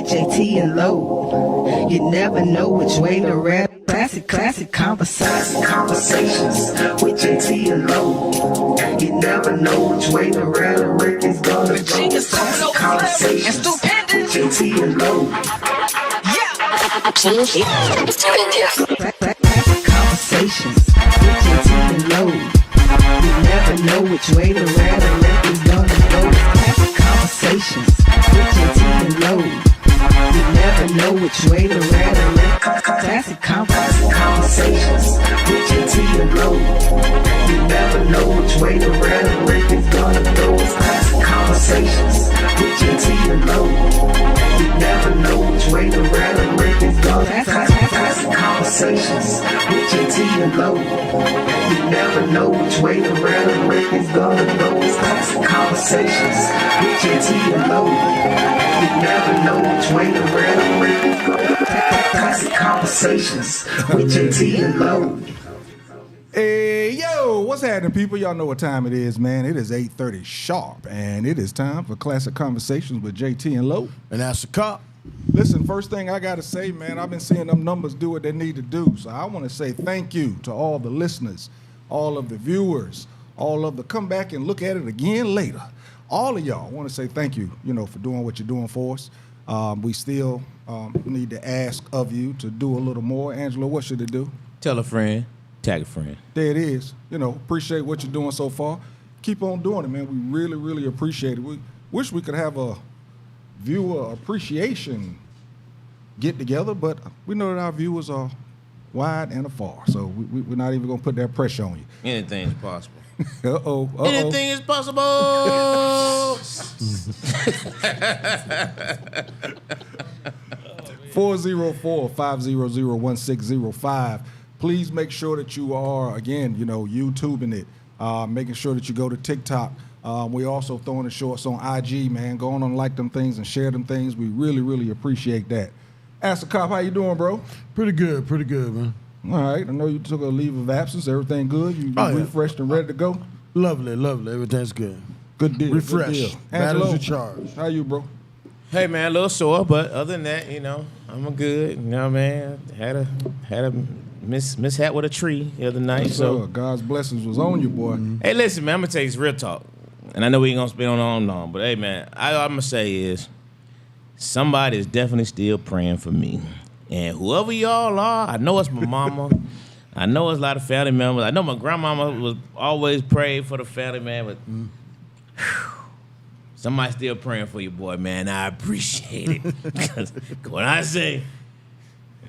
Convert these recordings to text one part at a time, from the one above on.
with JT and Low. You never know which way to rap. Classic conversations with JT and Low. You never know which way the rhetoric is gonna go. Classic conversations with JT and Low. Classic conversations with JT and Low. You never know which way the rhetoric is gonna go. Classic conversations with JT and Low. You never know which way the rhetoric. Classic conversations with JT and Low. You never know which way the rhetoric is gonna go. Classic conversations with JT and Low. You never know which way the rhetoric is gonna go. Classic conversations with JT and Low. You never know which way the rhetoric is gonna go. Classic conversations with JT and Low. You never know which way the rhetoric is gonna go. Classic conversations with JT and Low. Hey, yo, what's happening, people? Y'all know what time it is, man. It is 8:30 sharp, and it is time for Classic Conversations with JT and Low. And that's the cop. Listen, first thing I got to say, man, I've been seeing them numbers do what they need to do. So I want to say thank you to all the listeners, all of the viewers, all of the come back and look at it again later. All of y'all, I want to say thank you, for doing what you're doing for us. We still need to ask of you to do a little more. Angela, what should it do? Tell a friend, tag a friend. There it is. Appreciate what you're doing so far. Keep on doing it, man. We really, really appreciate it. We wish we could have a viewer appreciation get together, but we know that our viewers are wide and afar, so we're not even going to put that pressure on you. Anything's possible. Uh-oh. Anything is possible. 404-500-1605. Please make sure that you are, again, YouTubing it, making sure that you go to TikTok. We're also throwing the shorts on IG, man. Go on and like them things and share them things. We really, really appreciate that. Ask the cop, how you doing, bro? Pretty good, man. All right. I know you took a leave of absence. Everything good? You refreshed and ready to go? Lovely. Everything's good. Good deal. Refresh. Good deal. Batteries Angelo, are charged. how you, bro? Hey man, a little sore, but other than that, I'm good. Man, had a mishap with a tree the other night. So God's blessings was on you, boy. Hey, listen, man, I'm gonna tell you this real talk, and I know we ain't gonna spend on long, but hey, man, all I'm gonna say is somebody is definitely still praying for me, and whoever y'all are, I know it's my mama. I know it's a lot of family members. I know my grandmama was always praying for the family, man, but somebody still praying for you, boy, man. I appreciate it. Because when I say,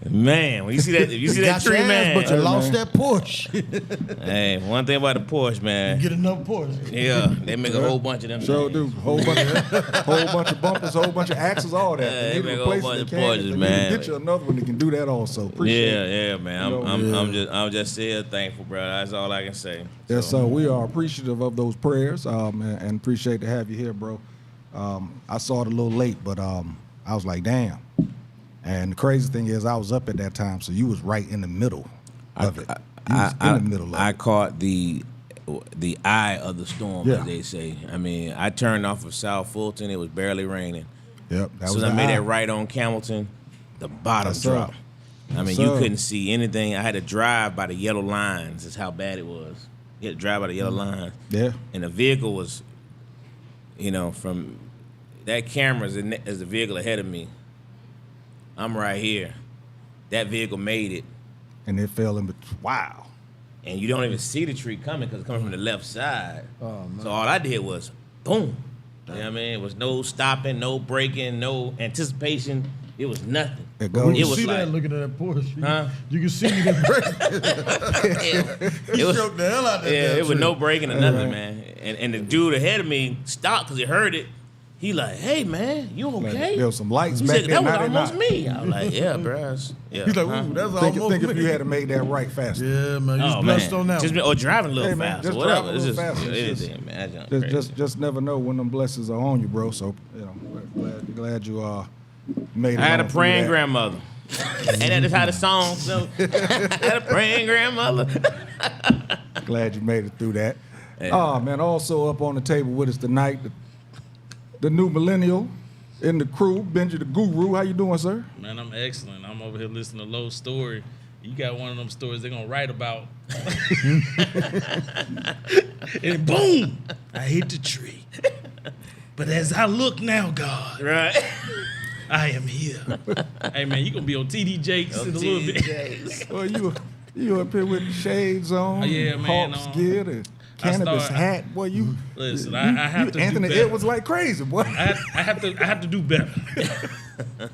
man, when you see that, if you see that tree, man. But you lost that Porsche. Hey, one thing about the Porsche, man. Get another Porsche. Yeah, they make a whole bunch of them. Sure do. Whole bunch of bumpers, whole bunch of axles, all that. They make a whole bunch of Porsches, man. Get you another one that can do that also. Appreciate it. Yeah, man. I'm just still thankful, bro. That's all I can say. Yes, so we are appreciative of those prayers, and appreciate to have you here, bro. I saw it a little late, but I was like, damn. And the crazy thing is, I was up at that time, so you was right in the middle of it. I caught the eye of the storm, as they say. I mean, I turned off of South Fulton. It was barely raining. Yep, that so was I made that right on Camilton. The bottom dropped. I mean, you couldn't see anything. I had to drive by the yellow lines. That's how bad it was. You had to drive by the yellow lines. Yeah. And the vehicle was, from that camera is the vehicle ahead of me. I'm right here. That vehicle made it. And it fell in between. Wow. And you don't even see the tree coming because it's coming from the left side. Oh, man. So all I did was boom. You know what I mean? It was no stopping, no braking, no anticipation. It was nothing. You can see that looking at that Porsche. Huh? You can see me that braking. He stroked the hell out of that. Yeah, it was no braking or nothing, man. And the dude ahead of me stopped because he heard it. He like, hey, man, you okay? There was some lights he back said, there. that was almost me. I was like, yeah, bro. Yeah. He's like, ooh, that's almost me. Think if you had to make that right faster. Yeah, man. You blessed on that one. Or driving a little faster. Just whatever. Driving a little faster. Anything, man. Just never know when them blessings are on you, bro. So, glad you made it. I had a praying grandmother. And that is how the song goes. I had a praying grandmother. Glad you made it through that. Hey. Oh, man. Also up on the table with us tonight, the new millennial in the crew. Benji the Guru. How you doing, sir? Man, I'm excellent. I'm over here listening to Lowe's story. You got one of them stories they're gonna write about. And boom, I hit the tree. But as I look now, God, Right. I am here. Hey man, you gonna be on TD Jakes in a little bit. Well, you up here with shades on, Yeah, man, Hawks gear, the cannabis hat. Boy, you Listen, I have to do Anthony better. Edwards like crazy, boy. I have to do better.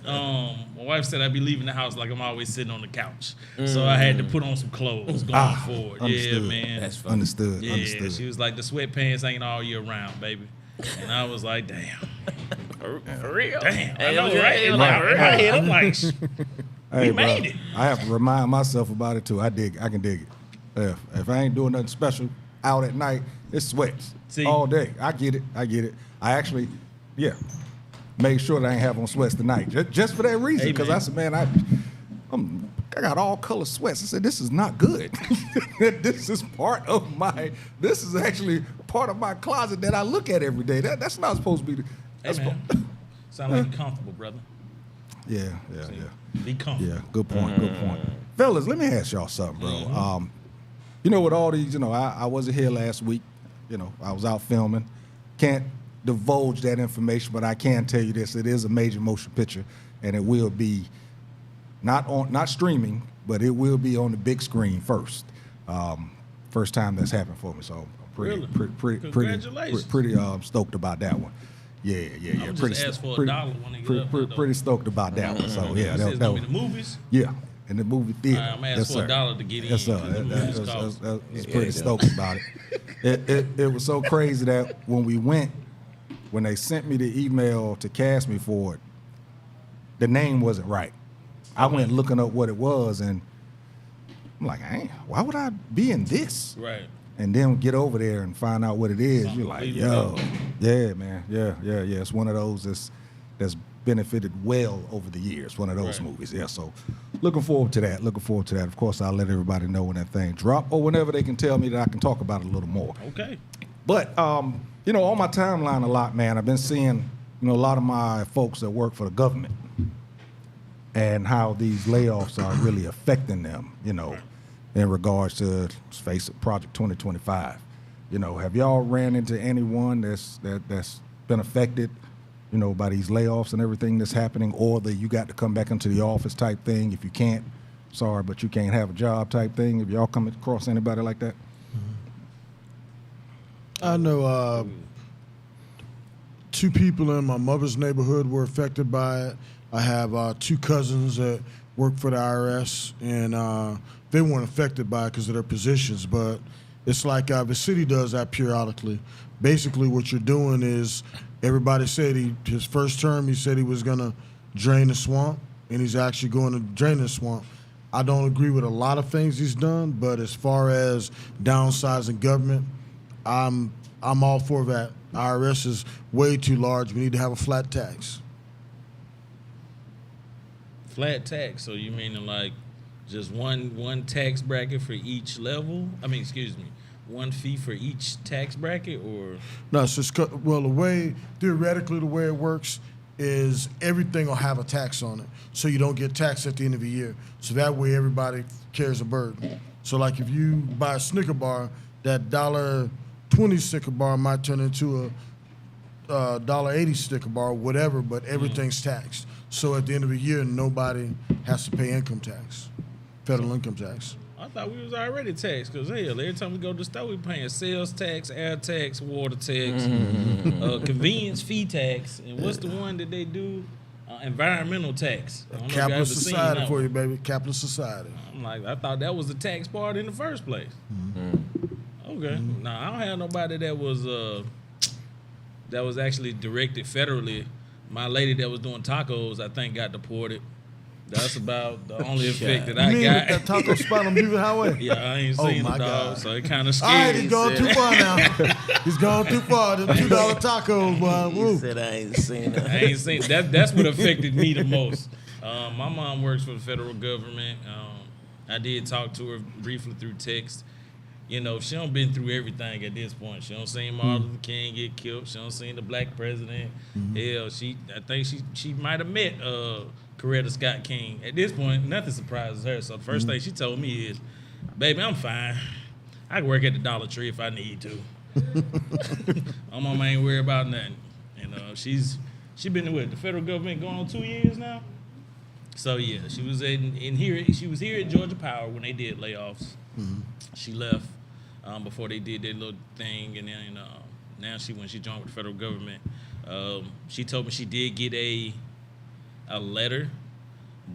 My wife said I'd be leaving the house like I'm always sitting on the couch, so I had to put on some clothes going forward. Understood. Yeah, man. That's funny. Understood. Yeah, Understood. she was like, the sweatpants ain't all year round, baby. And I was like, damn. For real. Damn. I Hey, know, yeah, right? yeah, Like, right. right. I'm like, Hey, we made it. I have to remind myself about it too. I can dig it. If I ain't doing nothing special out at night, it's sweats See? all day. I get it. I actually, made sure that I ain't have on sweats tonight just for that reason. Hey, Because man. I said, man, I got all color sweats. I said, this is not good. This is actually part of my closet that I look at every day. That's not supposed to be. hey, That's man. Sound like you're comfortable, brother. Yeah. Be comfortable. Yeah, good point. Fellas, let me ask y'all something, bro. With all these, I wasn't here last week. I was out filming. Can't divulge that information, but I can tell you this: it is a major motion picture, and it will be not streaming, but it will be on the big screen first. First time that's happened for me, so I'm pretty Congratulations. pretty stoked about that one. Yeah. I'm just ask for $1 when they get up there, though. Pretty stoked about that one. So yeah, This that is gonna was, be the movies. yeah, in the movie theater. All right, I'm gonna Yes, ask for sir. $1 to get in. Yes, sir. The movies cost. That's pretty stoked about it. It was so crazy that when they sent me the email to cast me for it, the name wasn't right. I went looking up what it was, and I'm like, why would I be in this? Right. And then get over there and find out what it is. Something You're like, completely yo, different. yeah, man, yeah. It's one of those that's benefited well over the years. One of those Right. movies, yeah. So, looking forward to that. Of course, I'll let everybody know when that thing drop or whenever they can tell me that I can talk about it a little more. Okay. But on my timeline a lot, man, I've been seeing a lot of my folks that work for the government and how these layoffs are really affecting them. In regards to, let's face it, Project 2025. Have y'all ran into anyone that's been affected, by these layoffs and everything that's happening, or the you got to come back into the office type thing? If you can't, sorry, but you can't have a job type thing. Have y'all come across anybody like that? I know 2 people in my mother's neighborhood were affected by it. I have 2 cousins that work for the IRS, and they weren't affected by it because of their positions. But it's like the city does that periodically. Basically, what you're doing is everybody said his first term, he said he was going to drain the swamp, and he's actually going to drain the swamp. I don't agree with a lot of things he's done, but as far as downsizing government, I'm all for that. IRS is way too large. We need to have a flat tax. Flat tax. So you mean like just one tax bracket for each level? I mean, excuse me, one fee for each tax bracket, or No, it's just theoretically the way it works is everything will have a tax on it, so you don't get taxed at the end of the year. So that way everybody carries a burden. So like if you buy a Snicker bar, that $1.20 Snicker bar might turn into a $1.80 Snicker bar, whatever, but everything's taxed. So at the end of the year, nobody has to pay income tax, federal income tax. I thought we was already taxed, because hell, every time we go to the store, we paying sales tax, air tax, water tax, convenience fee tax, and what's the one that they do? Environmental tax. I don't know if you ever Capitalist seen society that for one. you, baby. Capitalist society. I'm like, I thought that was the tax part in the first place. Okay. Nah, I don't have nobody that was actually directed federally. My lady that was doing tacos, I think, got deported. That's about the only effect that I You mean got. that taco spot on Beaver Highway? Yeah, I ain't Oh, seen my the dog, God. so it kind of All right, scared he's me. gone too far now. He's gone too far. Them $2 tacos, boy. He Woo. said I ain't seen it. I ain't seen that. That's what affected me the most. My mom works for the federal government. I did talk to her briefly through text. You know, she don't been through everything at this point. She don't seen Martin Luther King get killed. She don't seen the black president. Hell, I think she might have met Coretta Scott King. At this point, nothing surprises her. So the first thing she told me is, "Baby, I'm fine. I can work at the Dollar Tree if I need to. My mama ain't worried about nothing." You know, she been with the federal government going on 2 years now. So yeah, she was She was here at Georgia Power when they did layoffs. She left before they did their little thing, and then now when she joined with the federal government, she told me she did get a letter,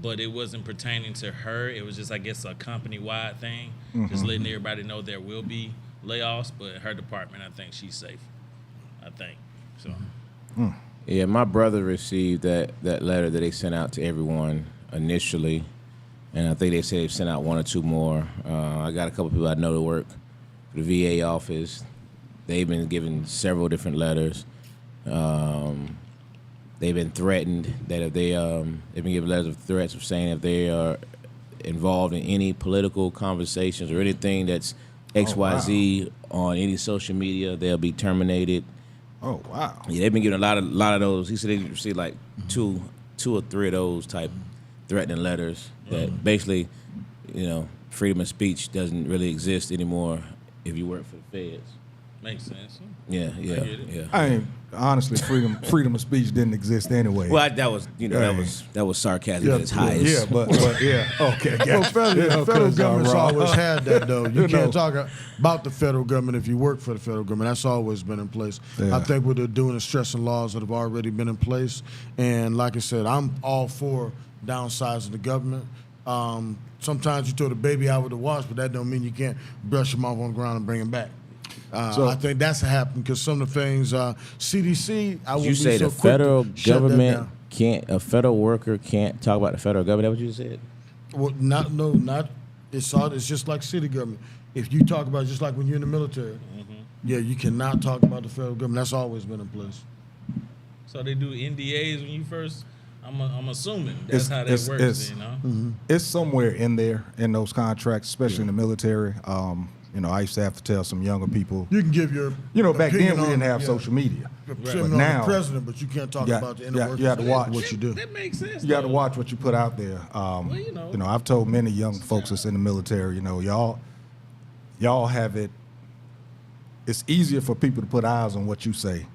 but it wasn't pertaining to her. It was just, I guess, a company-wide thing, just letting everybody know there will be layoffs. But her department, I think she's safe. I think so. Yeah, my brother received that letter that they sent out to everyone initially, and I think they said they've sent out 1 or 2 more. I got a couple people I know that work for the VA office. They've been given several different letters. They've been threatened that if they've been given letters of threats of saying if they are involved in any political conversations or anything that's XYZ on any social media, they'll be terminated. Oh wow! Yeah, they've been getting a lot of those. He said they received like two or three of those type threatening letters that basically, freedom of speech doesn't really exist anymore if you work for the feds. Makes sense. Yeah. I mean, honestly, freedom of speech didn't exist anyway. Well, that was sarcasm at its highest. Yeah, but yeah, okay. Well, federal government's wrong. always had that, though. You can't talk about the federal government if you work for the federal government. That's always been in place. Yeah. I think what they're doing is stressing laws that have already been in place. And like I said, I'm all for downsizing the government. Sometimes you throw the baby out with the wash, but that don't mean you can't brush them off on the ground and bring them back. So I think that's happened because some of the things CDC. I Did you say the federal government can't? A federal worker can't talk about the federal government? Is that what you said? Well, not. It's just like city government. If you talk about just like when you're in the military, yeah, you cannot talk about the federal government. That's always been in place. So they do NDAs when you first. I'm assuming that's how that works. It's somewhere in there in those contracts, especially in the military. I used to have to tell some younger people. You can give your back then we on, didn't have social media. But But now, now the president, but you can't talk about the inner workings. you have to watch what you do. That makes sense. You got to watch what you put out there. I've told many young folks that's in the military, y'all have it. It's easier for people to put eyes on what you say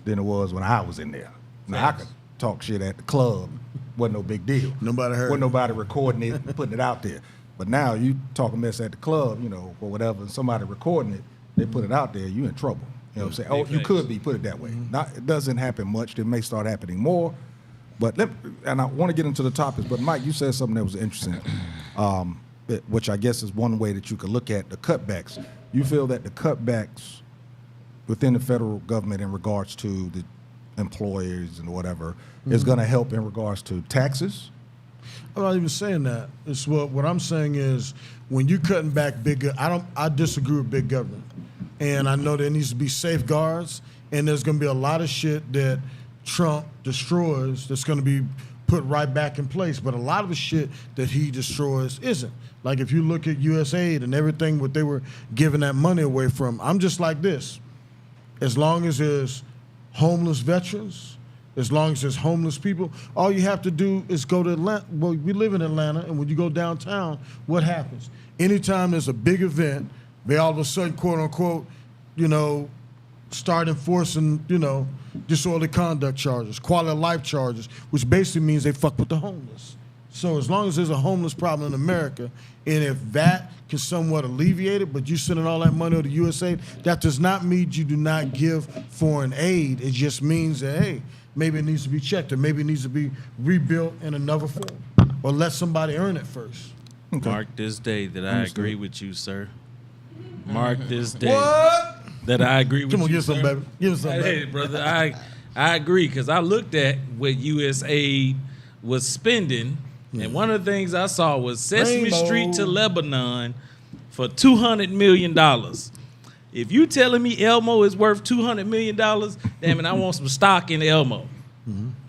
than it was when I was in there. Now I could talk shit at the club, wasn't no big deal. Nobody heard. Wasn't nobody recording it and putting it out there. But now you talk a mess at the club, or whatever, and somebody recording it, they put it out there, you in trouble. You know what I'm saying? You could be, put it that way. It doesn't happen much. It may start happening more. But and I want to get into the topics, but Mike, you said something that was interesting, which I guess is one way that you could look at the cutbacks. You feel that the cutbacks within the federal government in regards to the employers and whatever is going to help in regards to taxes? I'm not even saying that. It's what I'm saying is when you're cutting back I disagree with big government. And I know there needs to be safeguards, and there's going to be a lot of shit that Trump destroys that's going to be put right back in place. But a lot of the shit that he destroys isn't. Like if you look at USAID and everything, what they were giving that money away from, I'm just like this. As long as there's homeless veterans, as long as there's homeless people, all you have to do is go to Atlanta. Well, we live in Atlanta, and when you go downtown, what happens? Anytime there's a big event, they all of a sudden, quote unquote, start enforcing, disorderly conduct charges, quality of life charges, which basically means they fuck with the homeless. So as long as there's a homeless problem in America, and if that can somewhat alleviate it, but you're sending all that money to USAID, that does not mean you do not give foreign aid. It just means that, hey, maybe it needs to be checked, or maybe it needs to be rebuilt in another form, or let somebody earn it first. Okay. Mark this day that I agree with you, sir. Mark this day What? that I agree with you. Come on, give us sir. some, baby. Give us some, Hey, baby. brother, I agree, because I looked at what USAID was spending, and one of the things I saw was Sesame Rainbow. Street to Lebanon for $200 million. If you telling me Elmo is worth $200 million, damn it, I want some stock in Elmo.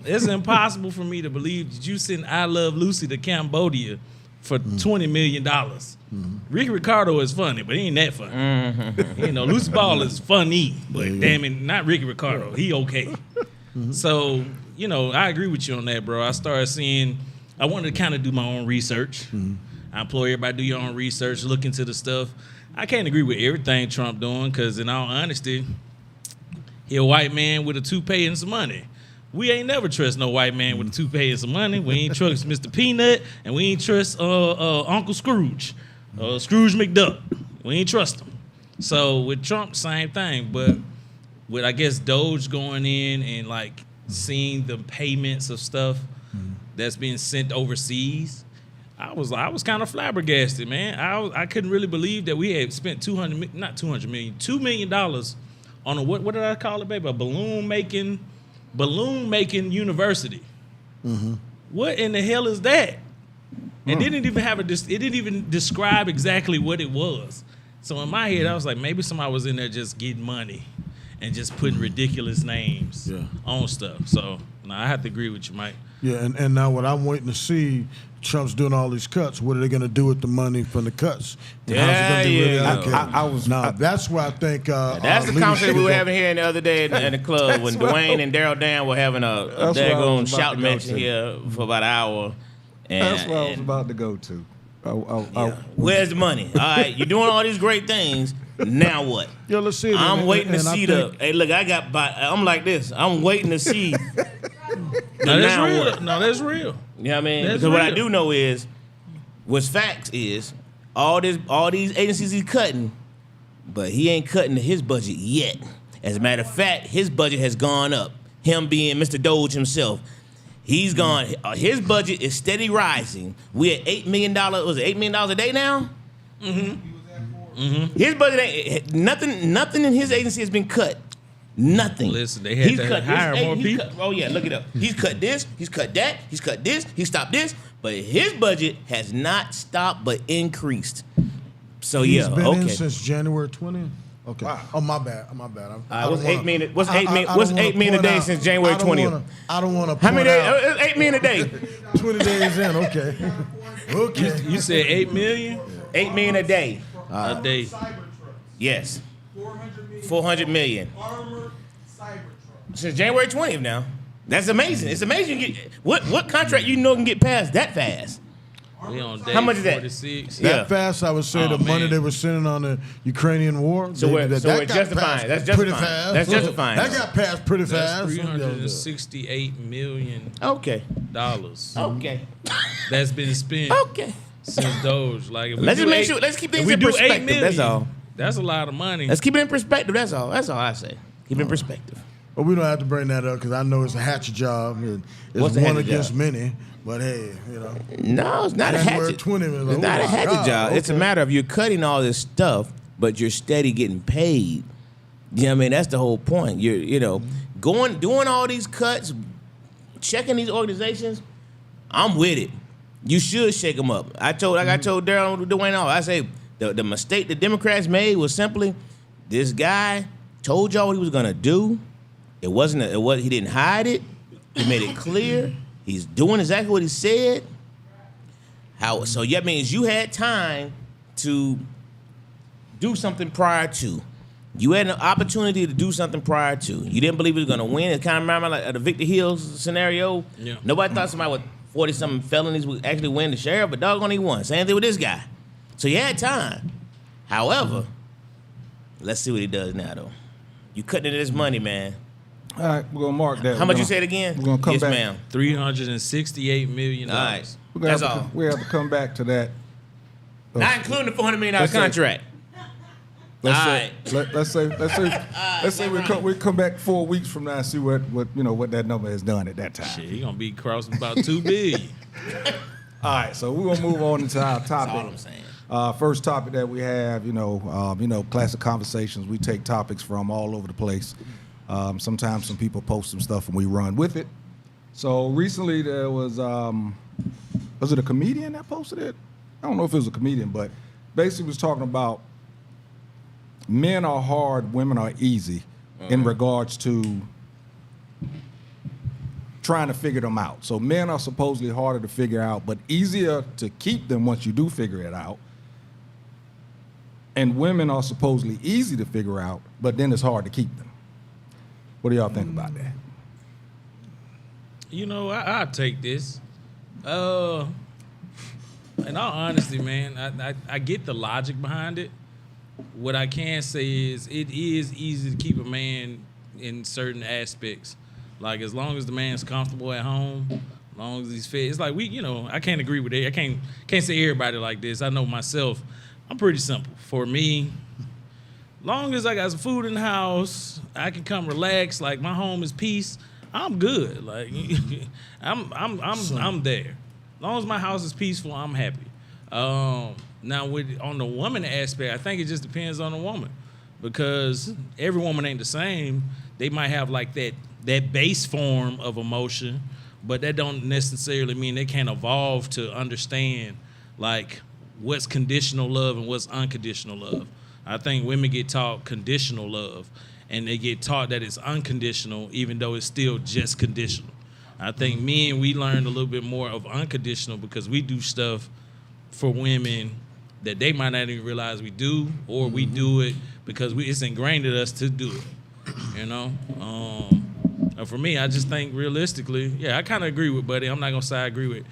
It's impossible for me to believe that you send I Love Lucy to Cambodia for $20 million. Ricky Ricardo is funny, but he ain't that funny. You know, Lucy Ball is funny, but damn it, not Ricky Ricardo. He okay. So, you know, I agree with you on that, bro. I started seeing, I wanted to kind of do my own research. I implore everybody to do your own research, look into the stuff. I can't agree with everything Trump doing, because in all honesty, he a white man with a toupee and some money. We ain't never trust no white man with a toupee and some money. We ain't trust Mr. Peanut, and we ain't trust Uncle Scrooge, Scrooge McDuck. We ain't trust him. So with Trump, same thing. But with, I guess, Doge going in and like seeing the payments of stuff that's being sent overseas, I was kind of flabbergasted, man. I couldn't really believe that we had spent $2 million on a what did I call it, baby? A balloon making university. What in the hell is that? It didn't even have it didn't even describe exactly what it was. So in my head, I was like, maybe somebody was in there just getting money and just putting ridiculous names on stuff. So no, I have to agree with you, Mike. Yeah, and now what I'm waiting to see, Trump's doing all these cuts. What are they going to do with the money from the cuts? And how's it going to be reallocated? That's why I think that's the conversation we were having here the other day in the club when Dwayne and Daryl Dan were having a daggone shout match here for about an hour. And, that's what I was about to go to. Where's the money? All right, you're doing all these great things. Now what? Yo, let's see. I'm waiting to see Hey, look, I'm like this. I'm waiting to see. That's real. No, that's real. You know what I mean? That's because real. what I do know is, what's facts is, all these agencies he's cutting, but he ain't cutting his budget yet. As a matter of fact, his budget has gone up. Him being Mr. Doge himself. He's gone. His budget is steady rising. We at $8 million. Was it $8 million a day now? His budget ain't nothing in his agency has been cut. Nothing. Listen, they had to hire more people. Oh yeah, look it up. He's cut this. He's cut that. He's cut this. He stopped this. But his budget has not stopped but increased. So He's been in since January 20th. Okay. Wow. Oh, my bad. What's $8 million? What's $8 million a day since January 20th? I don't want to. How many days? $8 million a day. 20 days in. Okay. Okay. You said $8 million? $8 million a day. A day. Yes. 400 million. Since January 20th now. That's amazing. It's amazing. You get, what contract you know can get passed that fast? We on day How much is that? 46. That fast, I would say the money they were sending on the Ukrainian war. So we're justifying. That's pretty justifying. fast. That's justifying. That got passed pretty That's fast. $368 million. Okay. Okay. Okay. That's been spent. Okay. Since Doge. Like, if we Let's do just make eight- sure. Let's keep if things we in do $8 perspective. million, That's all. That's a lot of money. Let's keep it in perspective. That's all. That's all I say. Keep it in perspective. But we don't have to bring that up because I know it's a hatchet job. What's It's a one hatchet against job? many. But hey, you know. No, it's not a January hatchet. 20 was like, It's not oh a my hatchet God, job. It's a okay. matter of you're cutting all this stuff, but you're steady getting paid. You know what I mean? That's the whole point. You're doing all these cuts, checking these organizations. I'm with it. You should shake them up. I told Daryl Dwayne all. I say the mistake the Democrats made was simply this guy told y'all what he was gonna do. He didn't hide it. He made it clear. He's doing exactly what he said. So that means you had time to do something prior to. You had an opportunity to do something prior to. You didn't believe he was going to win. It kind of reminded me like the Victor Hills scenario. Yeah. Nobody thought somebody with 40-something felonies would actually win the sheriff, but doggone he won. Same thing with this guy. So you had time. However, let's see what he does now, though. You cutting into this money, man. All right, we're gonna mark that. How much you said again? We're gonna come yes, back. ma'am. $368 million. All right. That's That's all. We have to come back to that. Not including the $400 million Let's say- contract. Let's All say, let's say we come back 4 weeks from now and see what that number has done at that time. Shit, he gonna be crossing about $2 billion. All right, so we're gonna move on into our topic. That's all I'm saying. First topic that we have, Classic Konversations. We take topics from all over the place. Sometimes some people post some stuff and we run with it. So recently there was it a comedian that posted it? I don't know if it was a comedian, but basically was talking about men are hard, women are easy in regards to trying to figure them out. So men are supposedly harder to figure out, but easier to keep them once you do figure it out. And women are supposedly easy to figure out, but then it's hard to keep them. What do y'all think about that? You know, I'll take this. In all honesty, man, I get the logic behind it. What I can say is it is easy to keep a man in certain aspects. Like, as long as the man's comfortable at home, as long as he's fed. It's like I can't agree with it. I can't say everybody like this. I know myself. I'm pretty simple. For me, long as I got some food in the house, I can come relax. Like, my home is peace. I'm good. Like, I'm there. As long as my house is peaceful, I'm happy. Now, on the woman aspect, I think it just depends on the woman, because every woman ain't the same. They might have like that base form of emotion, but that don't necessarily mean they can't evolve to understand like what's conditional love and what's unconditional love. I think women get taught conditional love, and they get taught that it's unconditional, even though it's still just conditional. I think men, we learned a little bit more of unconditional because we do stuff for women that they might not even realize we do, or we do it because it's ingrained in us to do it. You know? And for me, I just think realistically, yeah, I kind of agree with Buddy. I'm not gonna say I agree with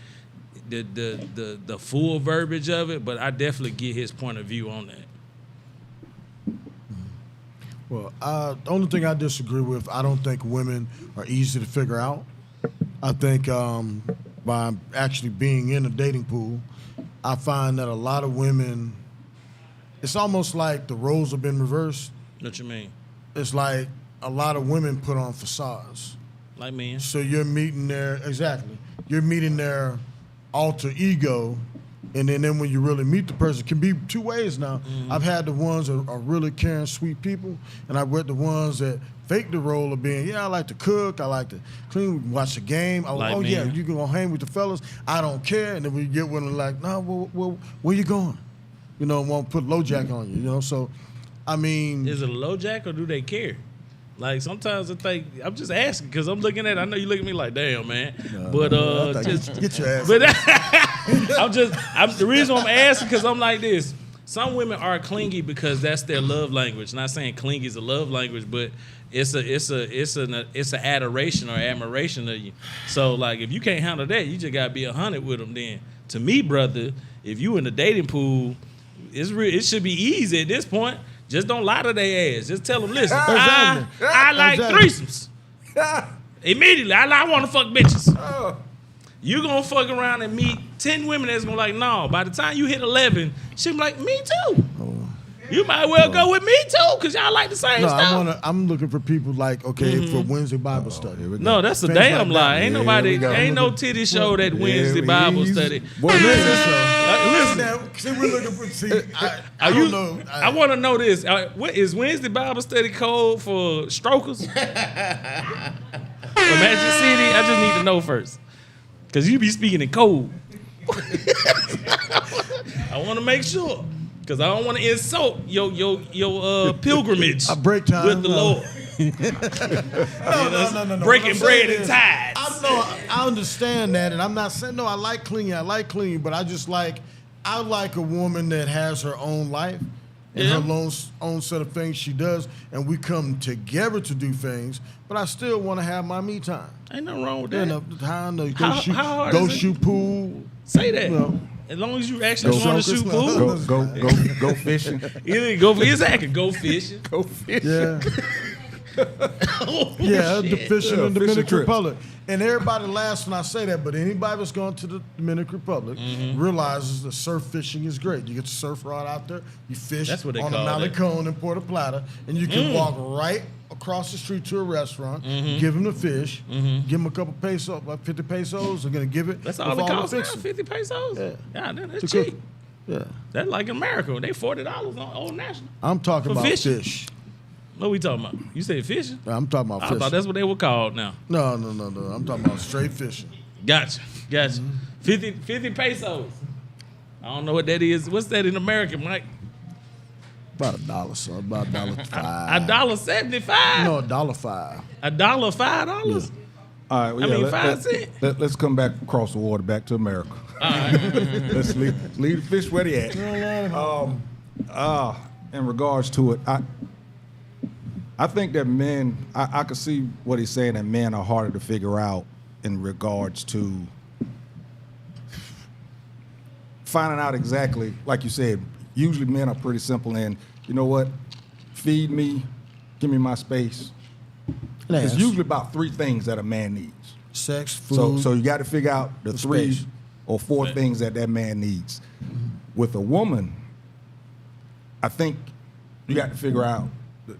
the full verbiage of it, but I definitely get his point of view on that. Well, the only thing I disagree with, I don't think women are easy to figure out. I think by actually being in a dating pool, I find that a lot of women, it's almost like the roles have been reversed. What you mean? It's like a lot of women put on facades. Like men? So you're meeting you're meeting their alter ego, and then when you really meet the person, it can be two ways now. Mm-hmm. I've had the ones that are really caring, sweet people, and I've read the ones that fake the role of being, I like to cook, I like to clean, watch the game. You can go hang with the fellas. I don't care. And then we get with them like, no, where you going? Won't put low jack on you, So, I mean. Is it a low jack or do they care? Like, sometimes I think, I'm just asking because I'm looking at it. I know you look at me like, damn, man. Just get your ass. But the reason I'm asking because I'm like this. Some women are clingy because that's their love language. Not saying clingy is a love language, but it's an adoration or admiration of you. So like, if you can't handle that, you just gotta be 100 with them. Then to me, brother, if you in the dating pool, it should be easy at this point. Just don't lie to their ass. Just tell them, listen, I like threesomes. Immediately, I want to fuck bitches. You gonna fuck around and meet 10 women that's gonna like, no. By the time you hit 11, she be like, me too. You might well go with me too, cause y'all like the same stuff. I'm looking for people like, for Wednesday Bible study. No, that's a damn lie. Ain't no titty show that Wednesday Bible study. Listen, we're looking for. I don't know. I want to know this. What is Wednesday Bible study code for strokers? For Magic City, I just need to know first, cause you be speaking in code. I want to make sure. Because I don't want to insult your pilgrimage break time, with the Lord. No. Breaking bread and tithes. I understand that, and I'm not saying, I like cleaning, but I like a woman that has her own life and her own set of things she does, and we come together to do things, but I still want to have my me time. Ain't nothing wrong with that. Go shoot pool. Say that. As long as you actually want to shoot pool. Go fishing. Exactly. Go fishing. Go fishing. Yeah. The fishing in the Dominican Republic. And everybody laughs when I say that, but anybody that's gone to the Dominican Republic realizes that surf fishing is great. You get the surf rod out there, you fish on the Malecon in Puerto Plata, and you can walk right across the street to a restaurant, give them the fish, give them a couple pesos, like 50 pesos. They're going to give it. That's all it costs now, 50 pesos? Yeah, that's cheap. Yeah. That's like in America. They $40 on Old National. I'm talking about fish. What we talking about? You said fishing? I'm talking about fishing. I thought that's what they were called now. No. I'm talking about straight fishing. Gotcha. 50 pesos. I don't know what that is. What's that in American, Mike? About $1, son. About $1.05. $1.75? No, $1.05. $1.05? All right, well, I yeah, mean, 5 cents. let's come back across the water, back to America. Let's leave the fish where they at. In regards to it, I think that men, I can see what he's saying, that men are harder to figure out in regards to finding out exactly, like you said, usually men are pretty simple in, you know what, feed me, give me my space. It's usually about 3 things that a man needs. Sex, food. So you got to figure out the 3 space. or 4 things that man needs. With a woman, I think you got to figure out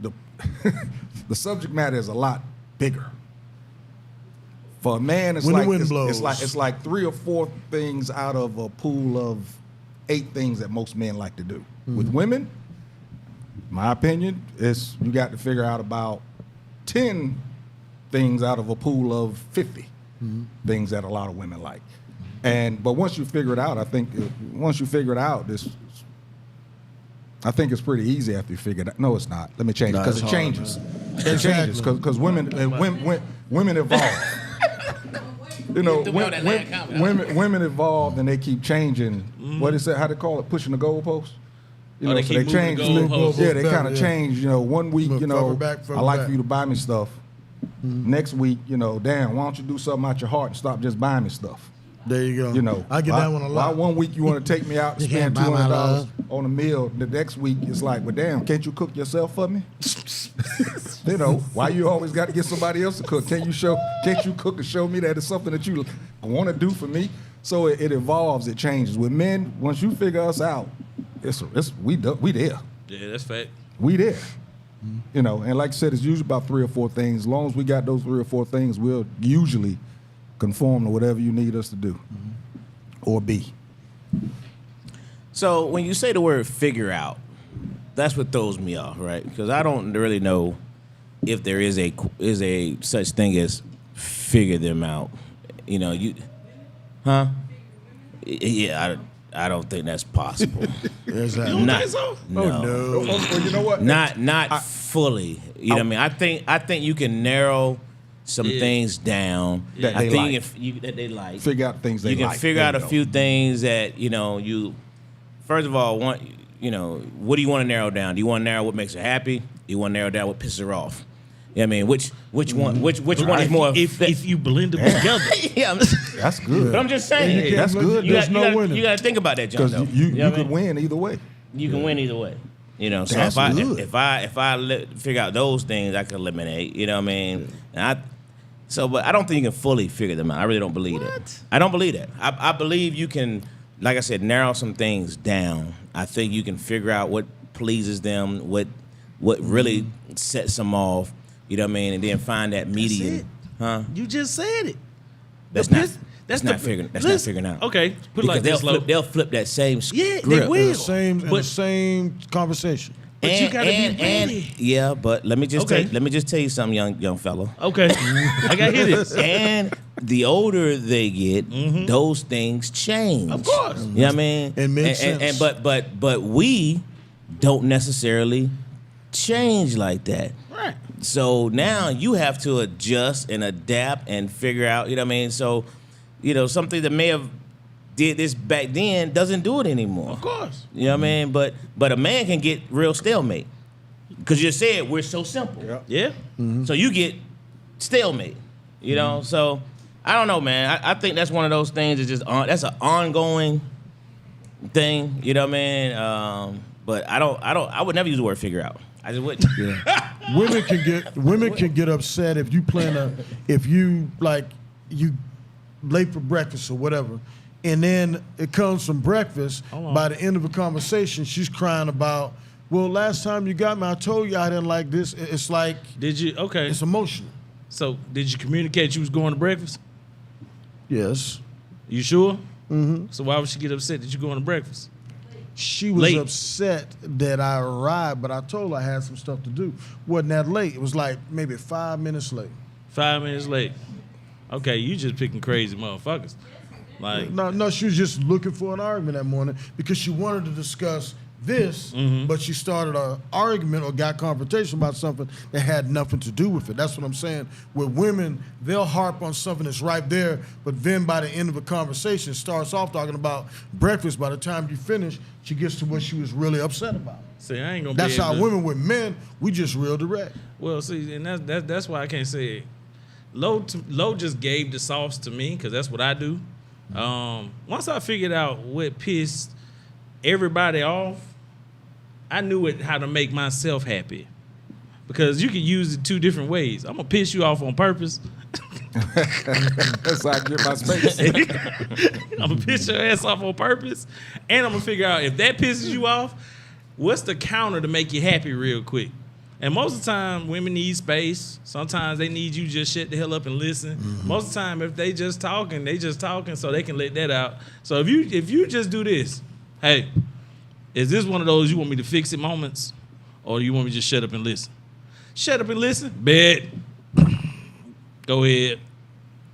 the subject matter is a lot bigger. For a man, it's When the like wind blows. it's like 3 or 4 things out of a pool of 8 things that most men like to do. With women, my opinion is you got to figure out about 10 things out of a pool of 50 things that a lot of women like. But once you figure it out, I think I think it's pretty easy after you figure it out. No, it's not. Let me change it because it's it hard, changes. man. It changes because women evolve. You know, women evolve and they keep changing. What is that? How they call it? Pushing the goalpost. You know, they so keep they moving change. the goalposts. Yeah, they Back, kind of yeah. change. You know, one week, Look, you know, further back, further I like back. for you to buy me stuff. Next week, you know, damn, why don't you do something out your heart and stop just buying me stuff? There you go. You know, I get that one a lot. Why one week you want to take me out and You can't spend buy my $200 love. on a meal? The next week it's like, well, damn, can't you cook yourself for me? You know, why you always got to get somebody else to cook? Can't you cook and show me that it's something that you want to do for me? So it evolves, it changes. With men, once you figure us out, we there. Yeah, that's fact. We there. You know, and like I said, it's usually about 3 or 4 things. As long as we got those 3 or 4 things, we'll usually conform to whatever you need us to do or be. So when you say the word figure out, that's what throws me off, right? Because I don't really know if there is a such thing as figure them out. You know, Yeah, I don't think that's possible. There's that. You don't Not- think so? No. Oh, no. Well, you know what? Not fully. You know what I mean? I think you can narrow some things down That I they think like. that they like. Figure out things they like. You can figure There out you a go. few things that you. First of all, what do you want to narrow down? Do you want to narrow what makes her happy? Do you want to narrow down what pisses her off? You know what I mean, which one is more? If you blend them together. Yeah, That's good. but I'm just saying. That's good. There's no winning. You got to think about that, John. Because you know what I could mean? win either way. You can win either way. You know, so That's good. if I figure out those things, I can eliminate. You know what I mean? And but I don't think you can fully figure them out. I really don't believe that. I don't believe that. I believe you can, like I said, narrow some things down. I think you can figure out what pleases them, what really sets them off. You know what I mean? And then find that median. it. Huh? You just said it. That's not figuring out. Okay, put it like Because this, they'll flip that same Yeah, script. they will. In the But- same conversation. But you gotta be ready. Yeah, but let me just Okay. tell you something, young fellow. Okay, I got to hear this. And the older they get, those things change. Of course. You know what I mean? It makes sense. But we don't necessarily change like that. Right. So now you have to adjust and adapt and figure out, you know what I mean? So, something that may have did this back then doesn't do it anymore. Of course. You know what I mean? But a man can get real stalemate. Because you said we're so simple. Yeah. So you get stalemate. You know? So I don't know, man. I think that's one of those things that's an ongoing thing. You know what I mean? But I would never use the word figure out. I just wouldn't. Yeah. Women can get upset if you you late for breakfast or whatever, and then it comes from breakfast. By the end of the conversation, she's crying about, well, last time you got me, I told you I didn't like this. It's like, Did you? Okay. it's emotional. So did you communicate you was going to breakfast? Yes. You sure? Mm-hmm. So why would she get upset that you going to breakfast? She was Late. upset that I arrived, but I told her I had some stuff to do. Wasn't that late. It was like maybe 5 minutes late. 5 minutes late. Okay, you just picking crazy motherfuckers. Like, No, she was just looking for an argument that morning because she wanted to discuss this, but she started an argument or got confrontation about something that had nothing to do with it. That's what I'm saying. With women, they'll harp on something that's right there, but then by the end of a conversation, it starts off talking about breakfast. By the time you finish, she gets to what she was really upset about. See, I ain't gonna. That's be how able to, women with men, we just real direct. Well, see, and that's why I can't say it. Low just gave the sauce to me because that's what I do. Once I figured out what pissed everybody off, I knew how to make myself happy. Because you can use it two different ways. I'm gonna piss you off on purpose. That's how I get my space. I'm gonna piss your ass off on purpose, and I'm gonna figure out if that pisses you off, what's the counter to make you happy real quick. And most of the time, women need space. Sometimes they need you just shut the hell up and listen. Most of the time, if they just talking so they can let that out. So if you just do this, hey, is this one of those you want me to fix it moments, or do you want me to just shut up and listen? Shut up and listen. Bet. Go ahead.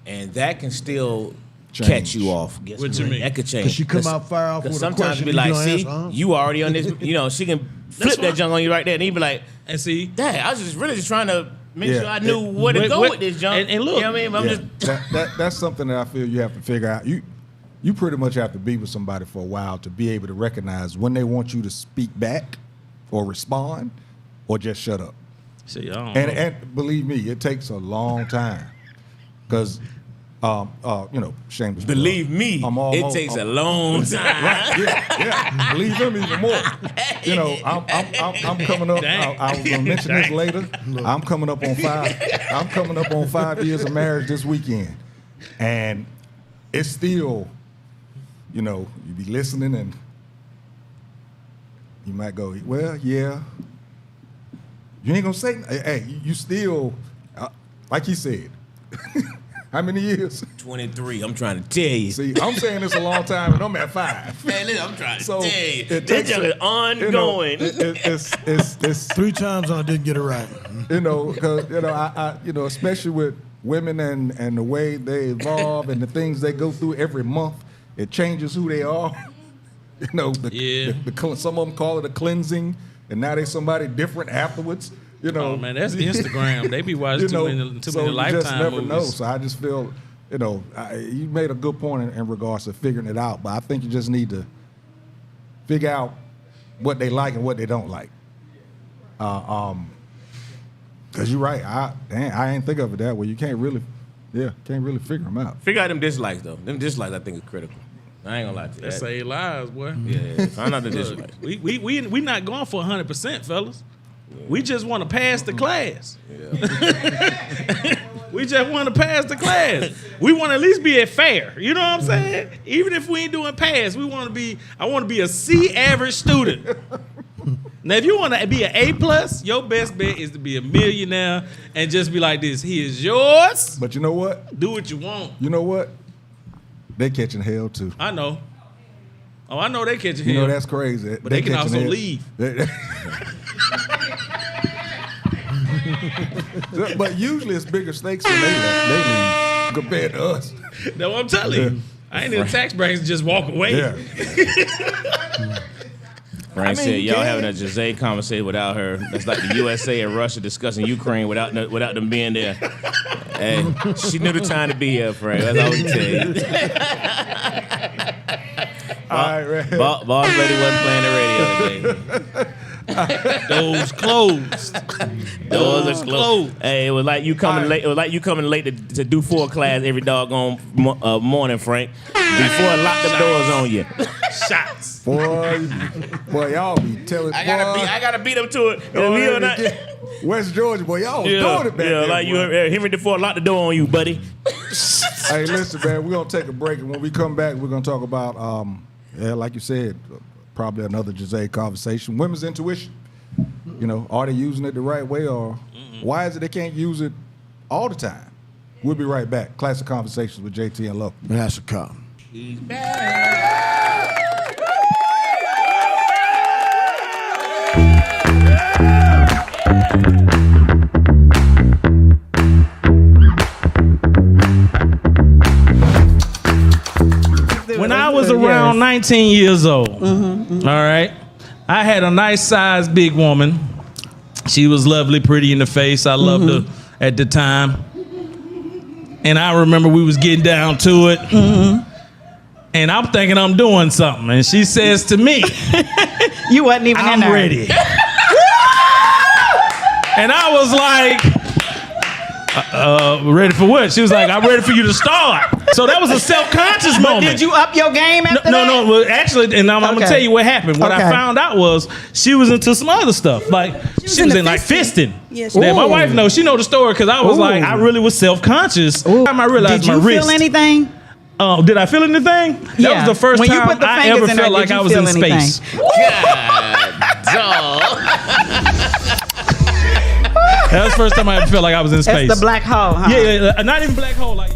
And that can still Change. catch you off. Guess What you mean? That could change. Because she come out fire off with a sometimes question. be you like, don't see, answer, huh? you already on this. She can flip that right. junk on you right there, and he be like, And see, dang, I was just really just trying to make Yeah. sure I knew where to Wait, go wait, with this junk. and look, you know what I mean? I'm Yeah. just That's something that I feel you have to figure out. You pretty much have to be with somebody for a while to be able to recognize when they want you to speak back or respond or just shut up. see, I don't know. And believe me, it takes a long time because, shameless. believe me, I'm it almost- takes a long time. Right, yeah. Believe him even more. I'm coming up. Dang. I was gonna mention this later. I'm coming up on 5 years of marriage this weekend, and it's still, you be listening and you might go, well, yeah. You ain't gonna say, hey, you still, like he said. How many years? 23. I'm trying to tell you. See, I'm saying this a long time, and I'm at 5. Man, listen, I'm trying to So tell you. it This takes junk is ongoing. It's 3 times and I didn't get it right. because I especially with women and the way they evolve and the things they go through every month, it changes who they are. Some of them call it a cleansing, and now they somebody different afterwards. Oh man, that's Instagram. They be watching too many so you Lifetime just never movies. know. So I just feel, you made a good point in regards to figuring it out, but I think you just need to figure out what they like and what they don't like. Because you're right. I ain't think of it that way. You can't really figure them out. Figure out them dislikes, though. Them dislikes, I think, is critical. I ain't gonna lie to you. That save lives, boy. Yeah, find out the Look, dislikes. we not going for 100%, fellas. We just want to pass the class. We just want to pass the class. We want to at least be at fair. You know what I'm saying? Even if we ain't doing pass, I want to be a C average student. Now, if you want to be an A+, your best bet is to be a millionaire and just be like this. He is yours. But you know what? Do what you want. You know what? They catching hell too. I know. Oh, I know they catch a You know hell. that's crazy. But they can catching also hell. leave. But usually it's bigger stakes when they leave compared to us. That's what I'm telling you. I ain't in the tax brackets to just walk away. Yeah. Frank said, you y'all can. having a Jose conversation without her. That's like the USA and Russia discussing Ukraine without them being there. Hey, she knew the time to be here, Frank. That's all we tell you. All right, man. Boss lady wasn't playing the radio today. Doors closed. Doors are closed. Hey, it was like you coming late. It was like you coming late to do 4 class every doggone morning, Frank. Before I lock the doors on you. Shots. Boy, y'all be telling. I gotta beat them to it. West Georgia, boy, y'all was doing it back there. like you, boy. Henry DeFord locked the door on you, buddy. Hey, listen, man, we're gonna take a break, and when we come back, we're gonna talk about, like you said, probably another Jose conversation. Women's intuition. Are they using it the right way, or why is it they can't use it all the time? We'll be right back. Classic Conversations with JT and Low. That's a come. He's back. When I was around 19 years old, all right, I had a nice sized big woman. She was lovely, pretty in the face. I loved her at the time. And I remember we was getting down to it. And I'm thinking I'm doing something. And she says to me, You wasn't even in there. I'm ready. And I was like, ready for what? She was like, I'm ready for you to start. So that was a self-conscious moment. Did you up your game after that? No. Well, actually, and I'm gonna tell you what happened. What I found out was she was into some other stuff. Like she was in like fisting. Yeah, My wife knows. She know the story because I was like, I really was self-conscious. Time I realized Did my you wrst. feel anything? Did I feel anything? That was the first When you time put the I fingers ever in there, felt like did you I was feel in anything? space. That was the first time I ever felt like I was in space. That's the black hole, huh? Yeah, not even black hole. Like.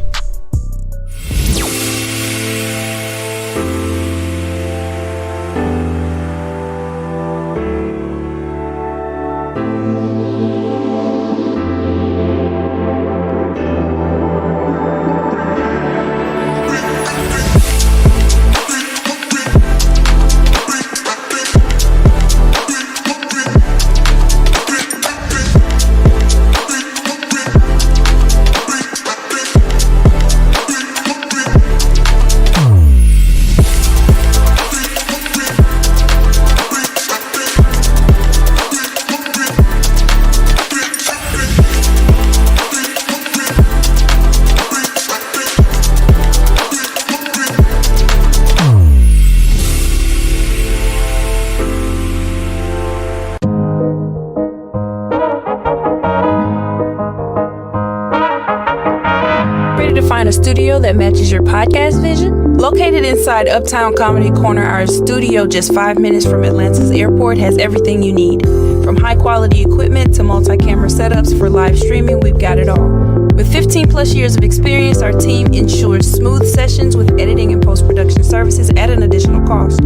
Ready to find a studio that matches your podcast vision? Located inside Uptown Comedy Corner, our studio just 5 minutes from Atlanta's airport has everything you need. From high quality equipment to multi-camera setups for live streaming, we've got it all. With 15 plus years of experience, our team ensures smooth sessions with editing and post-production services at an additional cost.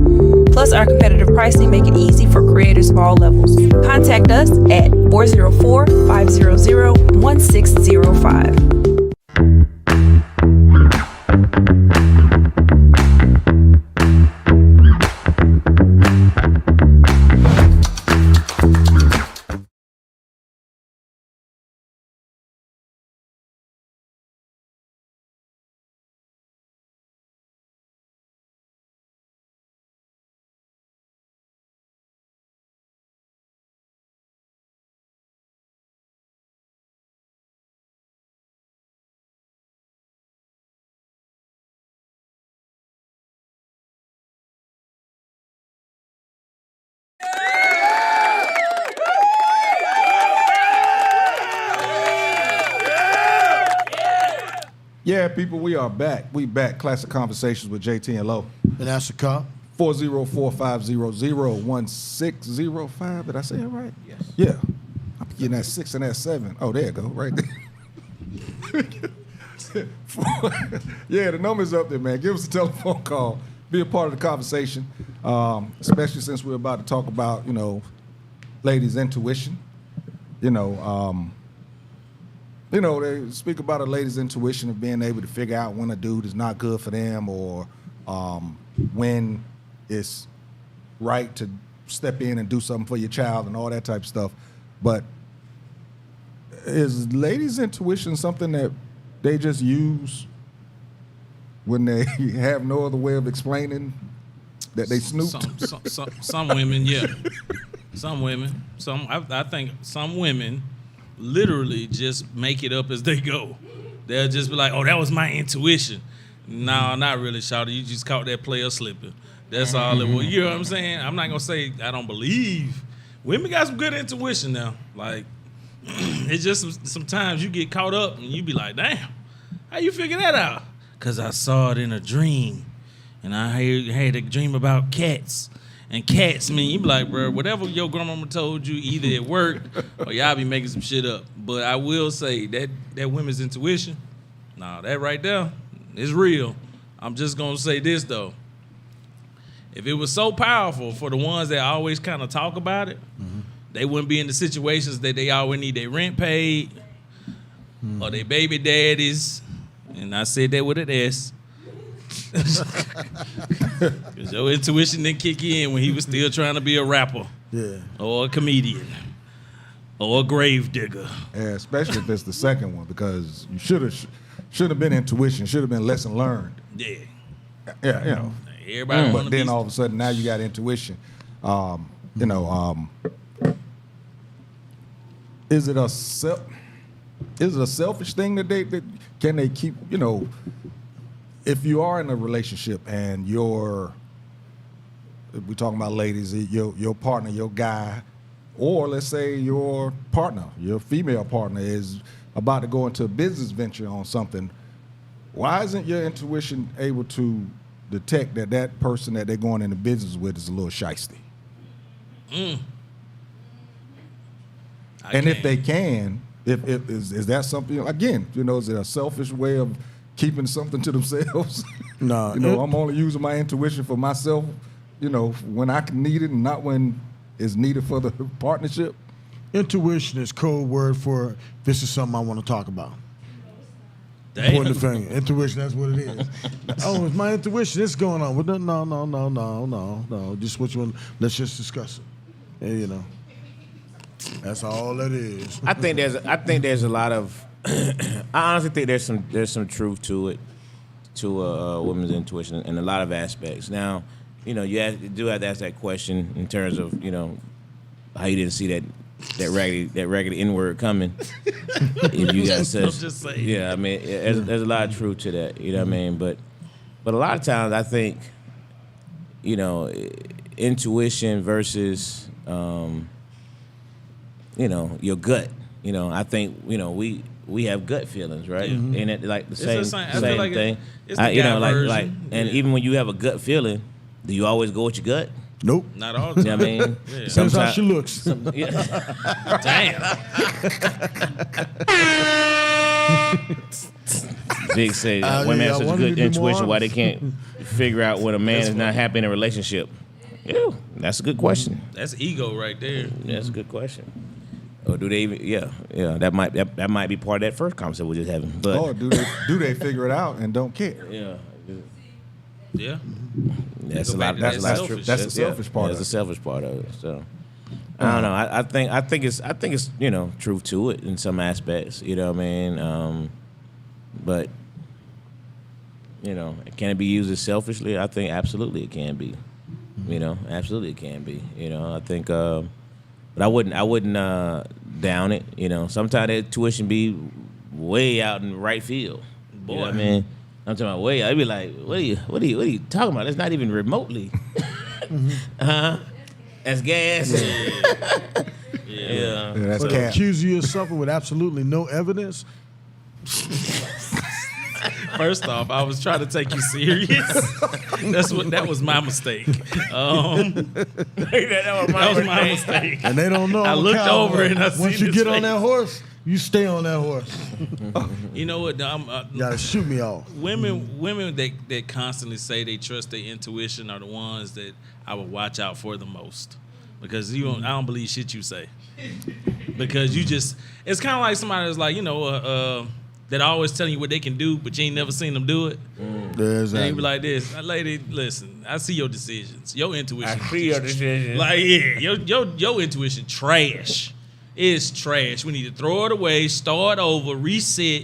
Plus, our competitive pricing make it easy for creators of all levels. Contact us at 404-500-1605. Yeah, people, we are back. We back. Classic Conversations with JT and Lo. And that's a cop. 404-500-1605. Did I say it right? Yes. Yeah. I'm getting that 6 and that 7. Oh, there you go. Right there. Yeah, the number's up there, man. Give us a telephone call. Be a part of the conversation, especially since we're about to talk about, ladies' intuition. They speak about a lady's intuition of being able to figure out when a dude is not good for them or when it's right to step in and do something for your child and all that type of stuff. But is ladies' intuition something that they just use when they have no other way of explaining that they snooped? Some women, yeah. Some women. I think some women literally just make it up as they go. They'll just be like, oh, that was my intuition. No, not really, shawty. You just caught that player slipping. That's all it was. You know what I'm saying? I'm not going to say I don't believe. Women got some good intuition now. Like, it's just sometimes you get caught up and you be like, damn, how you figure that out? Because I saw it in a dream. And I had a dream about cats. And cats mean, you be like, bro, whatever your grandmama told you, either it worked or y'all be making some shit up. But I will say that women's intuition, that right there is real. I'm just going to say this, though. If it was so powerful for the ones that always kind of talk about it, they wouldn't be in the situations that they always need their rent paid or their baby daddies. And I said that with an S. Because your intuition didn't kick in when he was still trying to be a rapper Yeah. or a comedian or a grave digger. And especially if it's the second one, because you should have been intuition, should have been lesson learned. Yeah. Yeah, you know. Everybody want But to then be. all of a sudden now you got intuition. Is it a selfish thing that can they keep, if you are in a relationship and we're talking about ladies, your partner, your guy, or let's say your partner, your female partner is about to go into a business venture on something, why isn't your intuition able to detect that person that they're going into business with is a little shysty? And if they can, is that something, again, is it a selfish way of keeping something to themselves? No. I'm only using my intuition for myself, when I can need it and not when it's needed for the partnership. Intuition is code word for this is something I want to talk about. Damn. Pointing the finger. Intuition, that's what it is. Oh, it's my intuition. This going on. Well, no. Just what you want. Let's just discuss it. And, that's all that is. I think there's a lot of. I honestly think there's some truth to it, to a woman's intuition in a lot of aspects. Now, you do have to ask that question in terms of how you didn't see that raggedy N-word coming. If you got such, just saying. yeah, I mean, there's a lot of truth to that. You know what I mean? But a lot of times I think, intuition versus, your gut. I think we have gut feelings, right? Mm-hmm. And it like the It's same the same. I feel like thing. it's the guy version. And Yeah. even when you have a gut feeling, do you always go with your gut? Nope. Not all the You know time. what I mean? Yeah. Depends how she looks. Yeah. Damn. Big say women yeah, have I such wanted good to be more intuition why they honest. can't figure out when a man is not happy in a relationship. Yeah, that's a good question. That's ego right there. That's a good question. Or do they even? Yeah. That might be part of that first conversation we're just having. But Or do they figure it out and don't care? yeah, Yeah. that's Go a back lot. to that That's selfish. That's the selfish part That's of the it. selfish part of it. So I don't know. I think it's truth to it in some aspects. You know what I mean? But can it be used as selfishly? I think absolutely it can be. Absolutely it can be. I think, but I wouldn't down it. Sometimes that tuition be way out in right field. You know what I mean? I'm talking about way out. I'd be like, what are you talking about? It's not even remotely. That's gas. Yeah. Yeah. That's But cap. accuse you of something with absolutely no evidence. First off, I was trying to take you serious. That was my mistake. That was my mistake. And they don't know. I I'm a looked cowboy. over and I Once seen you his get on face. that horse, you stay on that horse. You know what? You gotta shoot me off. Women that constantly say they trust their intuition are the ones that I would watch out for the most, because I don't believe shit you say, because it's kind of like somebody that's like that always telling you what they can do, but you ain't never seen them do it. There's And that. they be like this, lady, listen, I see your decisions, your intuition. I see your decision. Like, yeah, your intuition trash. It's trash. We need to throw it away, start over, reset,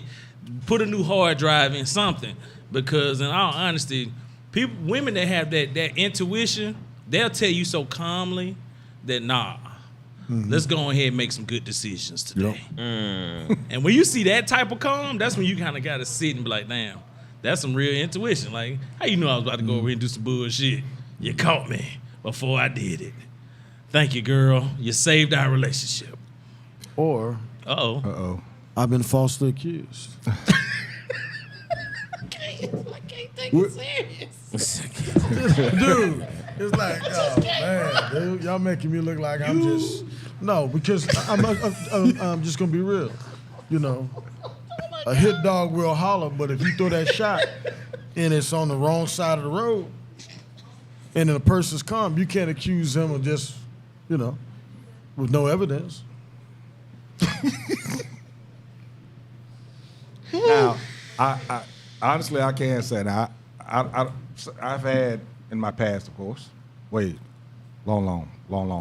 put a new hard drive in something. Because in all honesty, women that have that intuition, they'll tell you so calmly that let's go ahead and make some good decisions today. And when you see that type of calm, that's when you kind of got to sit and be like, damn, that's some real intuition. Like, how you know I was about to go over here and do some bullshit? You caught me before I did it. Thank you, girl. You saved our relationship. Or Uh-oh. I've been falsely accused. Dude, it's like, oh man, dude, y'all making me look like I'm just because I'm just gonna be real. A hit dog will holler, but if you throw that shot and it's on the wrong side of the road, and then a person's calm, you can't accuse them of just, with no evidence. Now, I honestly I can't say that. I've had in my past, of course, way long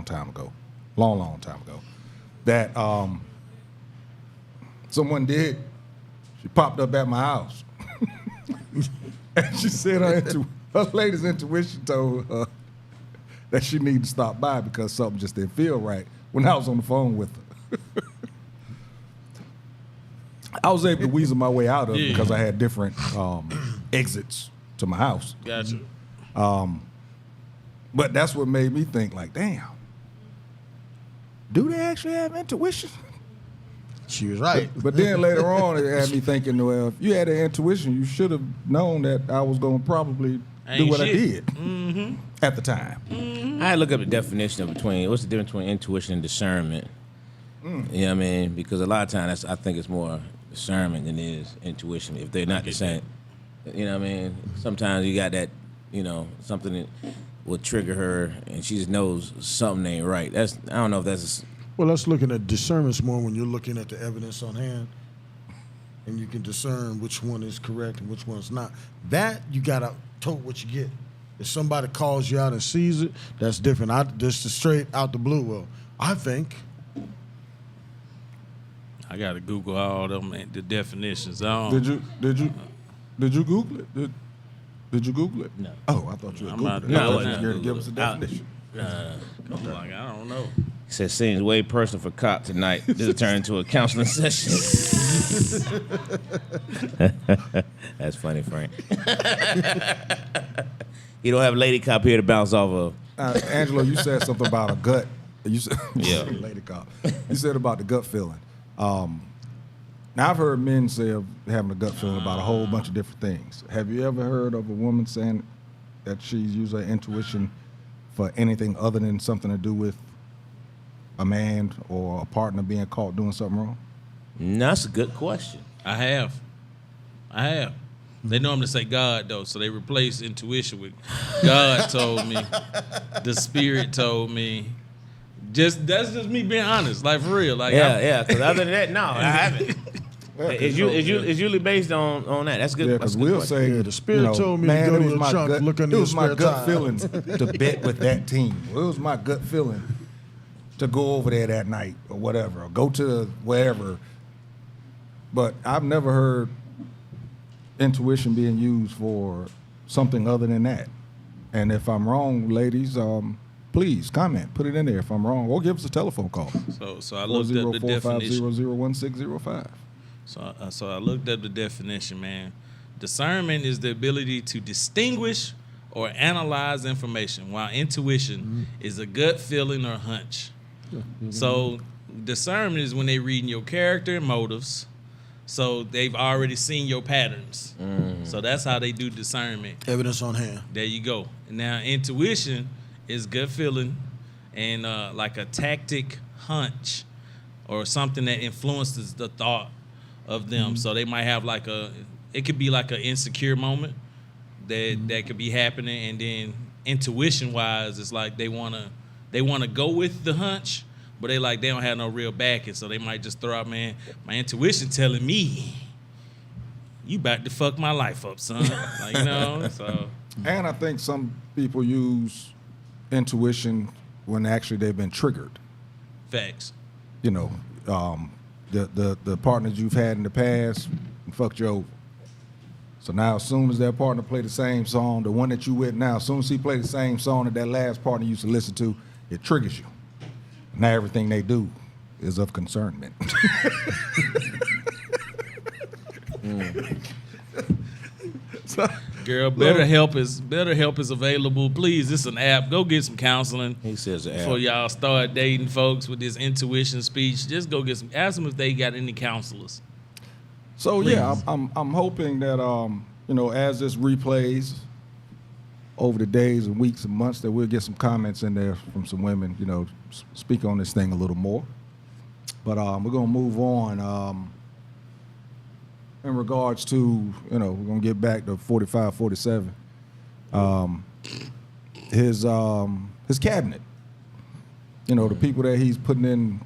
time ago, long time ago, that someone did. She popped up at my house, and she said her latest intuition told her that she needed to stop by because something just didn't feel right when I was on the phone with her. I was able to weasel my way out of it because I had different exits to my house. Gotcha. But that's what made me think, like, damn, do they actually have intuition? She was right. But then later on, it had me thinking, well, if you had an intuition, you should have known that I was going to probably do what I did at the time. I had to look up the definition of what's the difference between intuition and discernment. You know what I mean? Because a lot of times I think it's more discernment than it is intuition. If they're not the same, you know what I mean? Sometimes you got that, something that will trigger her, and she just knows something ain't right. I don't know if that's. Well, let's looking at discernment's more when you're looking at the evidence on hand, and you can discern which one is correct and which one's not. That you gotta tote what you get. If somebody calls you out and sees it, that's different. Just straight out the blue. Well, I think. I gotta Google all them the definitions. Did you Google it? Did you Google it? No. Oh, I thought you had I'm Googled not- it. no, I I thought you wasn't was going to Google give us a it. definition. I'm like, I don't know. He said, seems way personal for cop tonight. This will turn into a counseling session. That's funny, Frank. You don't have a lady cop here to bounce off of. Angelo, you said something about a gut. You said, Yeah. lady cop. You said about the gut feeling. Now, I've heard men say of having a gut feeling about a whole bunch of different things. Have you ever heard of a woman saying that she's using her intuition for anything other than something to do with a man or a partner being caught doing something wrong? No, that's a good question. I have. They normally say God though, so they replace intuition with God told me, the Spirit told me. That's just me being honest, like for real. Like Yeah. Because other than that, no, I haven't. Yeah, It's usually based on that. That's good. Yeah, That's because a good we'll question. say, Yeah, the Spirit told me to man, go it to was your my trunk, gut, look under it your was my spare gut tire. feeling to bet with that team. It was my gut feeling to go over there that night or whatever, or go to wherever. But I've never heard intuition being used for something other than that. And if I'm wrong, ladies, please comment, put it in there if I'm wrong, or give us a telephone call. So I looked up the definition. 404-500-1605. So I looked up the definition, man. Discernment is the ability to distinguish or analyze information, while intuition is a gut feeling or hunch. So discernment is when they reading your character and motives. So they've already seen your patterns. So that's how they do discernment. Evidence on hand. There you go. Now intuition is gut feeling and like a tactic hunch or something that influences the thought of them. So they might have it could be like an insecure moment that could be happening, and then intuition wise, it's like they wanna go with the hunch, but they don't have no real backing, so they might just throw out, man, my intuition telling me you about to fuck my life up, son. So And I think some people use intuition when actually they've been triggered. facts. The partners you've had in the past fucked you over. So now as soon as that partner play the same song, the one that you with now, as soon as he play the same song that last partner used to listen to, it triggers you. Now everything they do is of concernment. So, Girl, BetterHelp is available. Please, this is an app. Go get some counseling. He says an app. Before y'all start dating folks with this intuition speech, just go get some. Ask them if they got any counselors. So yeah, I'm hoping that as this replays over the days and weeks and months, that we'll get some comments in there from some women, speak on this thing a little more. But we're gonna move on. In regards to, we're gonna get back to 45, 47. His cabinet. The people that he's putting in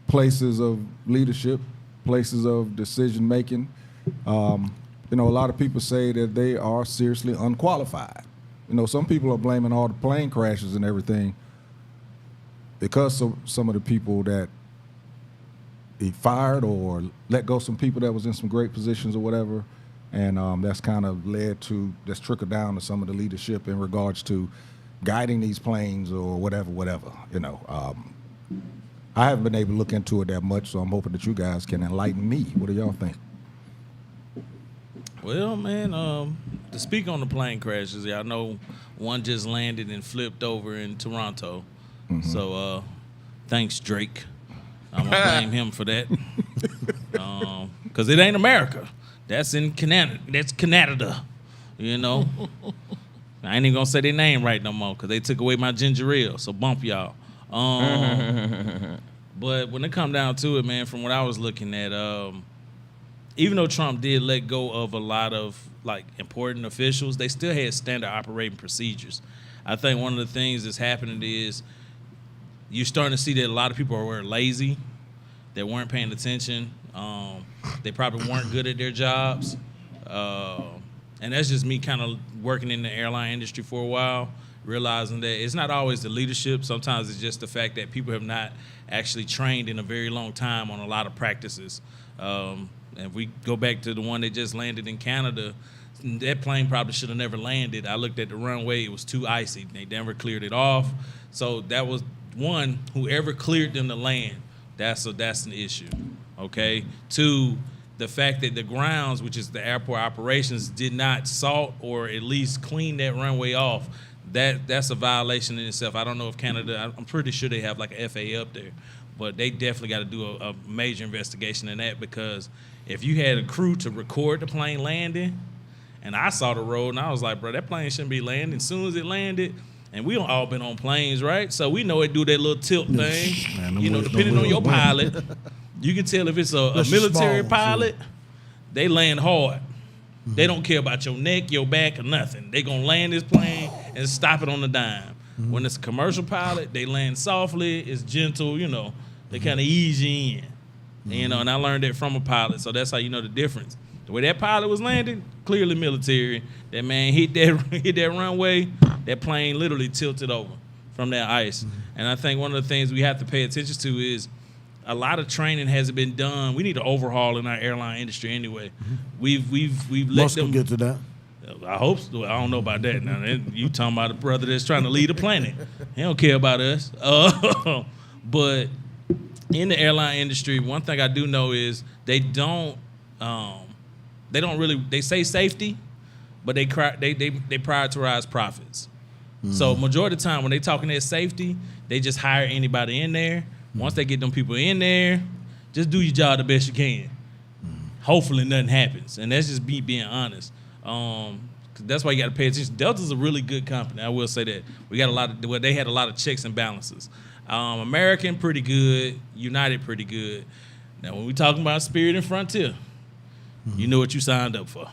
places of leadership, places of decision making, you know, a lot of people say that they are seriously unqualified. You know, some people are blaming all the plane crashes and everything because of some of the people that he fired or let go some people that was in some great positions or whatever. And that's kind of that's trickled down to some of the leadership in regards to guiding these planes or whatever, you know. I haven't been able to look into it that much, so I'm hoping that you guys can enlighten me. What do y'all think? Well, man, to speak on the plane crashes, I know one just landed and flipped over in Toronto. Mm-hmm. So thanks, Drake. I'm going to blame him for that. Because it ain't America. That's in Canada. That's Canada, you know. I ain't even going to say their name right no more because they took away my ginger ale, so bump y'all. But when it come down to it, man, from what I was looking at, even though Trump did let go of a lot of like important officials, they still had standard operating procedures. I think one of the things that's happening is you're starting to see that a lot of people were lazy, they weren't paying attention, they probably weren't good at their jobs, and that's just me kind of working in the airline industry for a while, realizing that it's not always the leadership. Sometimes it's just the fact that people have not actually trained in a very long time on a lot of practices. And if we go back to the one that just landed in Canada, that plane probably should have never landed. I looked at the runway, it was too icy. They never cleared it off. So that was one, whoever cleared them to land, that's an issue, okay? Two, the fact that the grounds, which is the airport operations, did not salt or at least clean that runway off. That's a violation in itself. I don't know if Canada, I'm pretty sure they have like an FAA up there, but they definitely got to do a major investigation in that, because if you had a crew to record the plane landing, and I saw the road and I was like, bro, that plane shouldn't be landing. As soon as it landed, and we all been on planes, right? So we know it do that little tilt thing. Man, you know, depending on your pilot, you can tell if it's a military small, pilot, they land hard. They don't care about your neck, your back, or nothing. They gonna land this plane and stop it on the dime. When it's a commercial pilot, they land softly, it's gentle, you know, they kind of ease you in. And, you know, and I learned that from a pilot, so that's how you know the difference. The way that pilot was landing, clearly military. That man hit that runway, that plane literally tilted over from that ice. And I think one of the things we have to pay attention to is a lot of training hasn't been done. We need to overhaul in our airline industry anyway. We've let Must them get to that. I hope so. I don't know about that. Now you talking about a brother that's trying to lead the planet. He don't care about us. But in the airline industry, one thing I do know is they don't really. They say safety, but they prioritize profits. So majority of the time when they talking that safety, they just hire anybody in there. Once they get them people in there, just do your job the best you can. Hopefully nothing happens, and that's just me being honest. 'Cause that's why you got to pay attention. Delta's a really good company. I will say that. We got they had a lot of checks and balances. American, pretty good. United, pretty good. Now, when we talking about Spirit and Frontier, you know what you signed up for.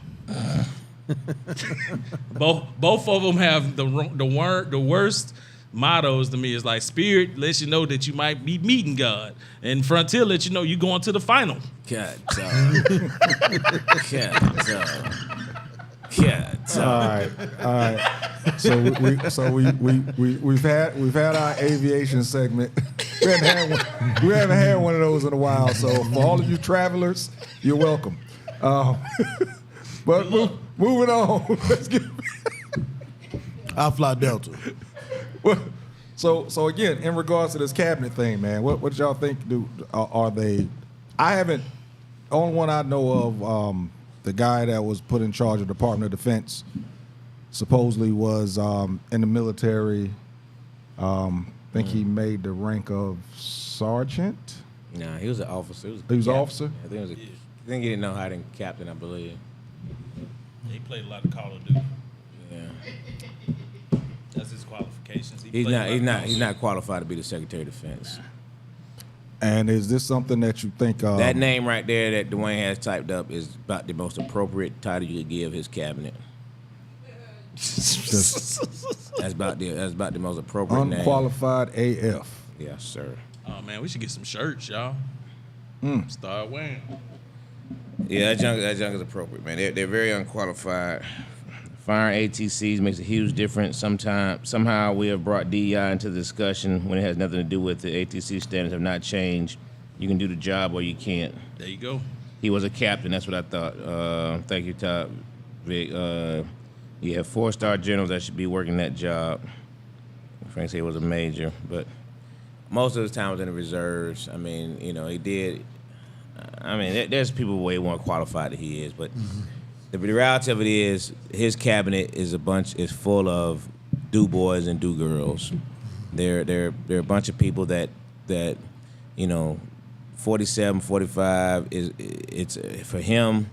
Both of them have the worst mottos to me. Is like Spirit lets you know that you might be meeting God, and Frontier lets you know you going to the final. God, dog. God, dog. All right. So we've had our aviation segment. We haven't had one of those in a while. So for all of you travelers, you're welcome. But moving on. Let's get. I fly Delta. So again, in regards to this cabinet thing, man, what y'all think? Are they? I haven't. Only one I know of, the guy that was put in charge of the Department of Defense, supposedly was in the military. I think he made the rank of sergeant. Nah, he was an officer. He was an officer? I think he didn't know how to captain, I believe. He played a lot of Call of Duty. Yeah. That's his qualifications. He's not qualified to be the Secretary of Defense. And is this something that you think that name right there that Dwayne has typed up is about the most appropriate title you could give his cabinet. That's about the most appropriate name. Unqualified AF? Yes, sir. Oh man, we should get some shirts, y'all. Start wearing. Yeah, that junk is appropriate, man. They're very unqualified. Firing ATCs makes a huge difference. Somehow we have brought DEI into the discussion when it has nothing to do with the ATC standards have not changed. You can do the job or you can't. There you go. He was a captain. That's what I thought. Thank you, Todd. Vic. You have 4-star generals that should be working that job. Frank said he was a major, but most of his time was in the reserves. I mean, he did. I mean, there's people way more qualified than he is, but the reality of it is his cabinet is full of do boys and do girls. They're a bunch of people that 47, 45 it's for him.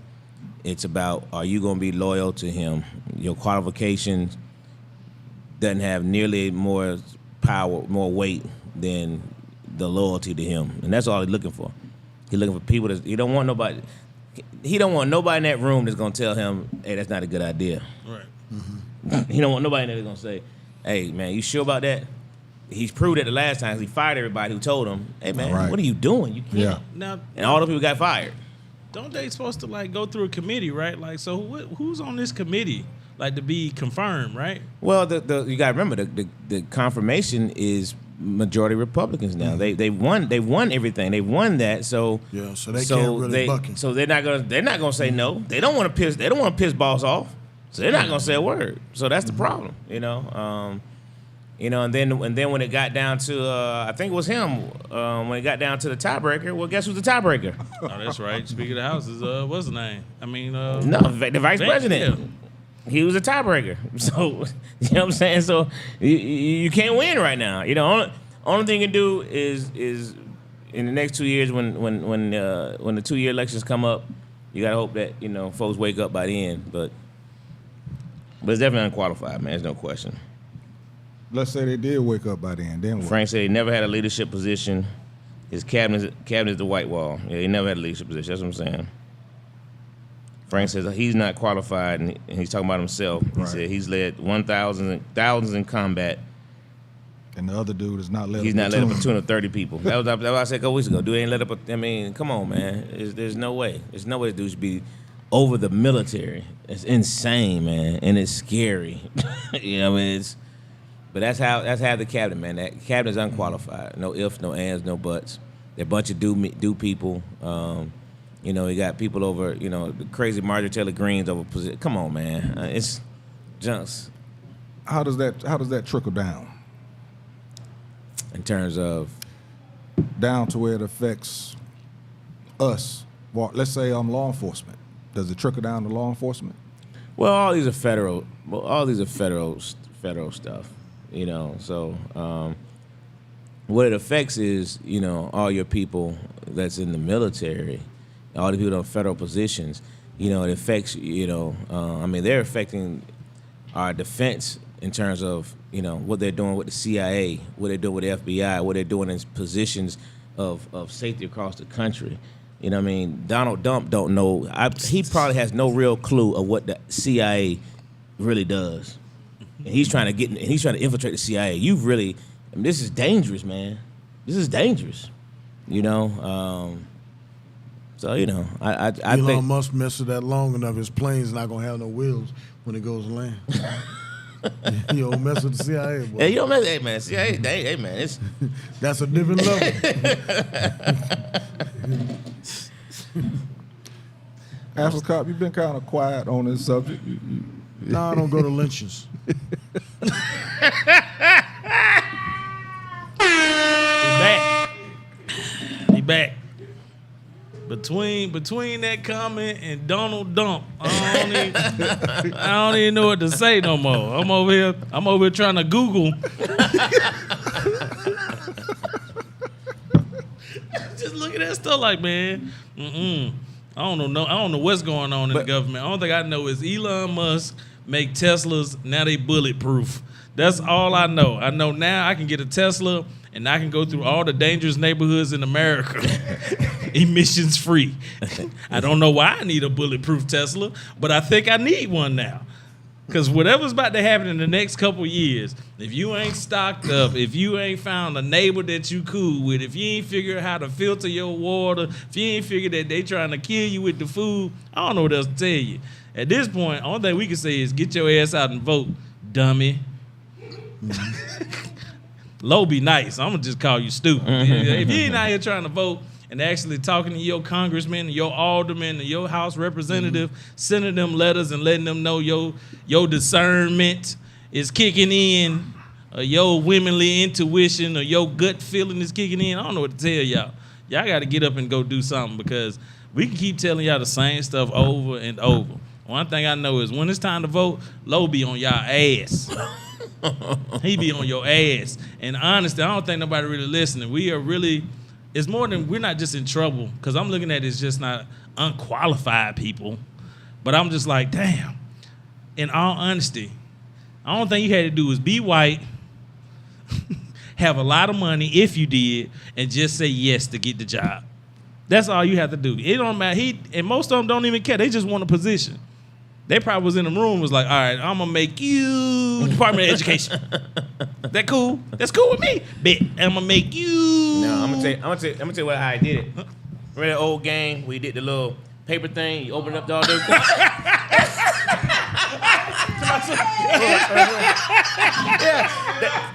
It's about, are you going to be loyal to him? Your qualifications doesn't have nearly more power, more weight than the loyalty to him, and that's all he's looking for. He's looking for people that he don't want nobody in that room that's gonna tell him, hey, that's not a good idea. Right. He don't want nobody in there that's gonna say, hey, man, you sure about that? He's proved it the last time. He fired everybody who told him, hey, man, Right. what are you doing? You can't. Yeah. Now, And all the people got fired. don't they supposed to like go through a committee, right? Like, so who's on this committee, like to be confirmed, right? Well, you got to remember the confirmation is majority Republicans now. They won everything. They won that. So Yeah, so they can't really buck him. So they're not gonna say no. They don't want to piss boss off. So they're not gonna say a word. So that's the problem, And then when it got down to I think it was him when it got down to the tiebreaker. Well, guess who's the tiebreaker? Oh, that's right. Speaker of the House is what's the name? I mean, No, the vice president. Yeah. He was a tiebreaker. So, you know what I'm saying? So, you can't win right now. Only thing you can do is in the next 2 years when the 2-year elections come up, you got to hope that, folks wake up by then. But it's definitely unqualified, man. There's no question. Let's say they did wake up by then. Then what? Frank said he never had a leadership position. His cabinet is the white wall. Yeah, he never had a leadership position. That's what I'm saying. Frank says he's not qualified, and he's talking about himself. He Right. said he's led thousands in combat. And the other dude is not led. He's not led a platoon of 30 people. That was what I said a couple weeks ago. Dude ain't led up. I mean, come on, man. There's no way. There's no way this dude should be over the military. It's insane, man, and it's scary. But that's how the cabinet, man. That cabinet is unqualified. No ifs, no ands, no buts. They're a bunch of do people. You got people over, the crazy Marjorie Taylor Greene's over position. Come on, man. It's junks. How does that trickle down? In terms of, Down to where it affects us. Well, let's say law enforcement. Does it trickle down to law enforcement? well, all these are federal stuff, So what it affects is, all your people that's in the military, all the people in federal positions. It affects, they're affecting our defense in terms of, what they're doing with the CIA, what they're doing with the FBI, what they're doing in positions of safety across the country. Donald Trump don't know. He probably has no real clue of what the CIA really does. And he's trying to infiltrate the CIA. This is dangerous, man. This is dangerous. So I Elon think Musk messed with that long enough. His plane's not gonna have no wheels when it goes to land. You don't mess with the CIA, boy. hey, you don't mess. Hey man, CIA. Hey man, it's That's a different level. Ashley Cop, you've been kind of quiet on this subject. No, I don't go to lynchings. He back. Between that comment and Donald Dump, I don't even know what to say no more. I'm over here trying to Google. Just look at that stuff like, man, I don't know what's going on in the government. The only thing I know is Elon Musk make Teslas, now they bulletproof. That's all I know. I know now I can get a Tesla and I can go through all the dangerous neighborhoods in America. Emissions free. I don't know why I need a bulletproof Tesla, but I think I need one now. Because whatever's about to happen in the next couple years, if you ain't stocked up, if you ain't found a neighbor that you cool with, if you ain't figured out how to filter your water, if you ain't figured that they trying to kill you with the food, I don't know what else to tell you. At this point, only thing we can say is get your ass out and vote, dummy. Low be nice. I'm going to just call you stupid. If you ain't out here trying to vote, and actually talking to your congressman, your alderman, and your House representative, sending them letters and letting them know your discernment is kicking in, or your womanly intuition, or your gut feeling is kicking in. I don't know what to tell y'all. Y'all got to get up and go do something, because we can keep telling y'all the same stuff over and over. One thing I know is when it's time to vote, Low be on y'all ass. He be on your ass. And honestly, I don't think nobody really listening. We are really... It's more than, we're not just in trouble, because I'm looking at it as just not unqualified people. But I'm just like, damn, in all honesty, the only thing you had to do was be white, have a lot of money if you did, and just say yes to get the job. That's all you have to do. It don't matter. And most of them don't even care. They just want a position. They probably was in the room, was like, all right, I'm going to make you Department of Education. That cool? That's cool with me. Bet. I'm going to make you. No, I'm gonna tell you how I did it. Remember that old game where you did the little paper thing, you open up all those things?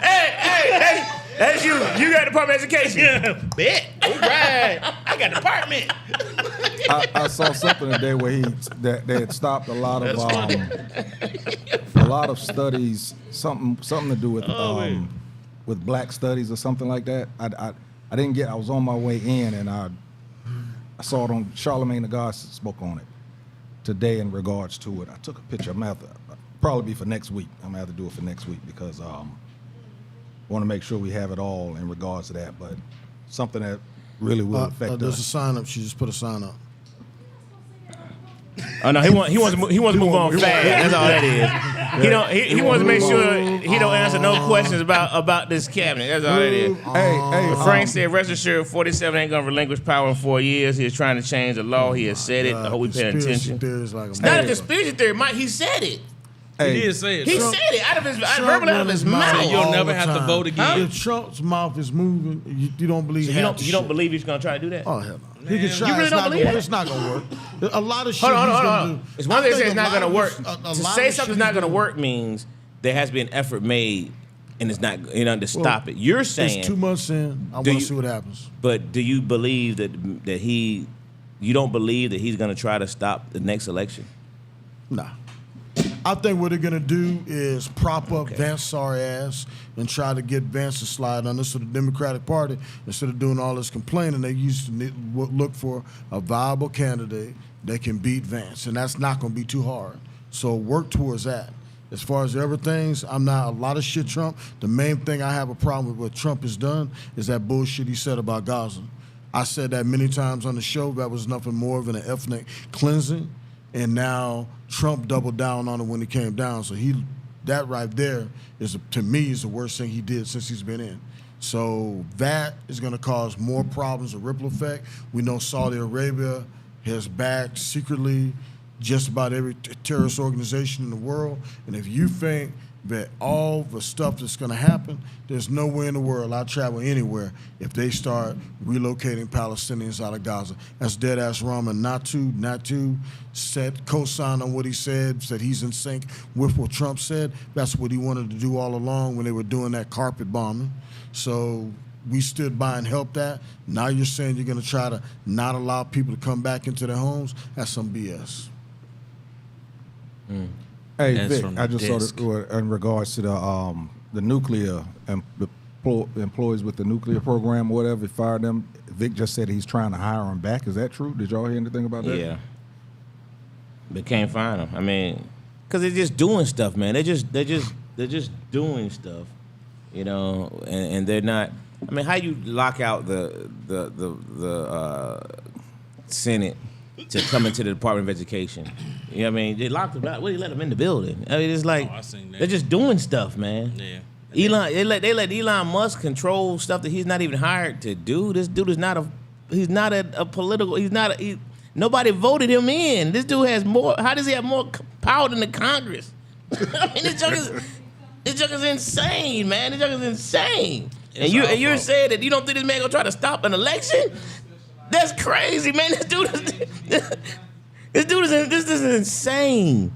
Hey, that's you. You got Department of Education. Yeah. Bet. All right. I got department. I saw something today where they had stopped a lot of studies, something to do with black studies or something like that. I didn't get. I was on my way in, and I saw it on Charlemagne the God spoke on it today in regards to it. I took a picture. I'm gonna have to probably be for next week. I'm gonna have to do it for next week because want to make sure we have it all in regards to that. But something that really will affect There's us. a sign up. She just put a sign up. Oh no, he wants to move on fast. That's all that is. He wants to make sure he don't answer no questions about this cabinet. That's all that is. Hey, Frank said, rest assured, 47 ain't gonna relinquish power in 4 years. He is trying to change the law. He has said it. I hope we paying attention. It's Not a conspiracy theory, Mike. He said it. He did say it. He Trump. said it out of his verbally out of his mouth. You'll never have to vote again. If Trump's mouth is moving, you don't believe. So you don't believe he's gonna try to do that? Oh hell no! He can try. You really don't believe that? It's not gonna work. A lot of shit Hold he's on. gonna do. It's one thing to say it's not gonna work. A To lot say of something's shit not he's gonna gonna work means there has to be an effort made, and it's not to stop it. You're saying It's 2 months in. I want to see what happens. But do you believe that you don't believe that he's gonna try to stop the next election? Nah. I think what they're gonna do is prop up Vance's sorry ass and try to get Vance to slide under. So the Democratic Party, instead of doing all this complaining, they used to look for a viable candidate that can beat Vance, and that's not gonna be too hard. So work towards that. As far as the other things, I'm not a lot of shit Trump. The main thing I have a problem with what Trump has done is that bullshit he said about Gaza. I said that many times on the show. That was nothing more than an ethnic cleansing. And now Trump doubled down on it when he came down. So that right there to me is the worst thing he did since he's been in. So that is going to cause more problems, a ripple effect. We know Saudi Arabia has backed secretly just about every terrorist organization in the world. And if you think that all the stuff that's going to happen, there's nowhere in the world I'll travel anywhere if they start relocating Palestinians out of Gaza. That's dead-ass wrong, and not to co-sign on what he said he's in sync with what Trump said. That's what he wanted to do all along when they were doing that carpet bombing. So we stood by and helped that. Now you're saying you're going to try to not allow people to come back into their homes? That's some BS. Hey, That's Vic, from I the just saw desk. in regards to the nuclear employees with the nuclear program or whatever, he fired them. Vic just said he's trying to hire them back. Is that true? Did y'all hear anything about that? Yeah. They can't find them. I mean, because they're just doing stuff, man. They're just doing stuff, and they're not. I mean, how you lock out the Senate to come into the Department of Education? You know what I mean? They locked them out. What, do you let them in the building? I mean, it's like I seen that. they're just doing stuff, man. Yeah. They let Elon Musk control stuff that he's not even hired to do. This dude is not a political. Nobody voted him in. This dude has more. How does he have more power than the Congress? I mean, this junk is insane, man. This junk is insane. And you're saying that you don't think this man gonna try to stop an election? That's crazy, man. This is insane.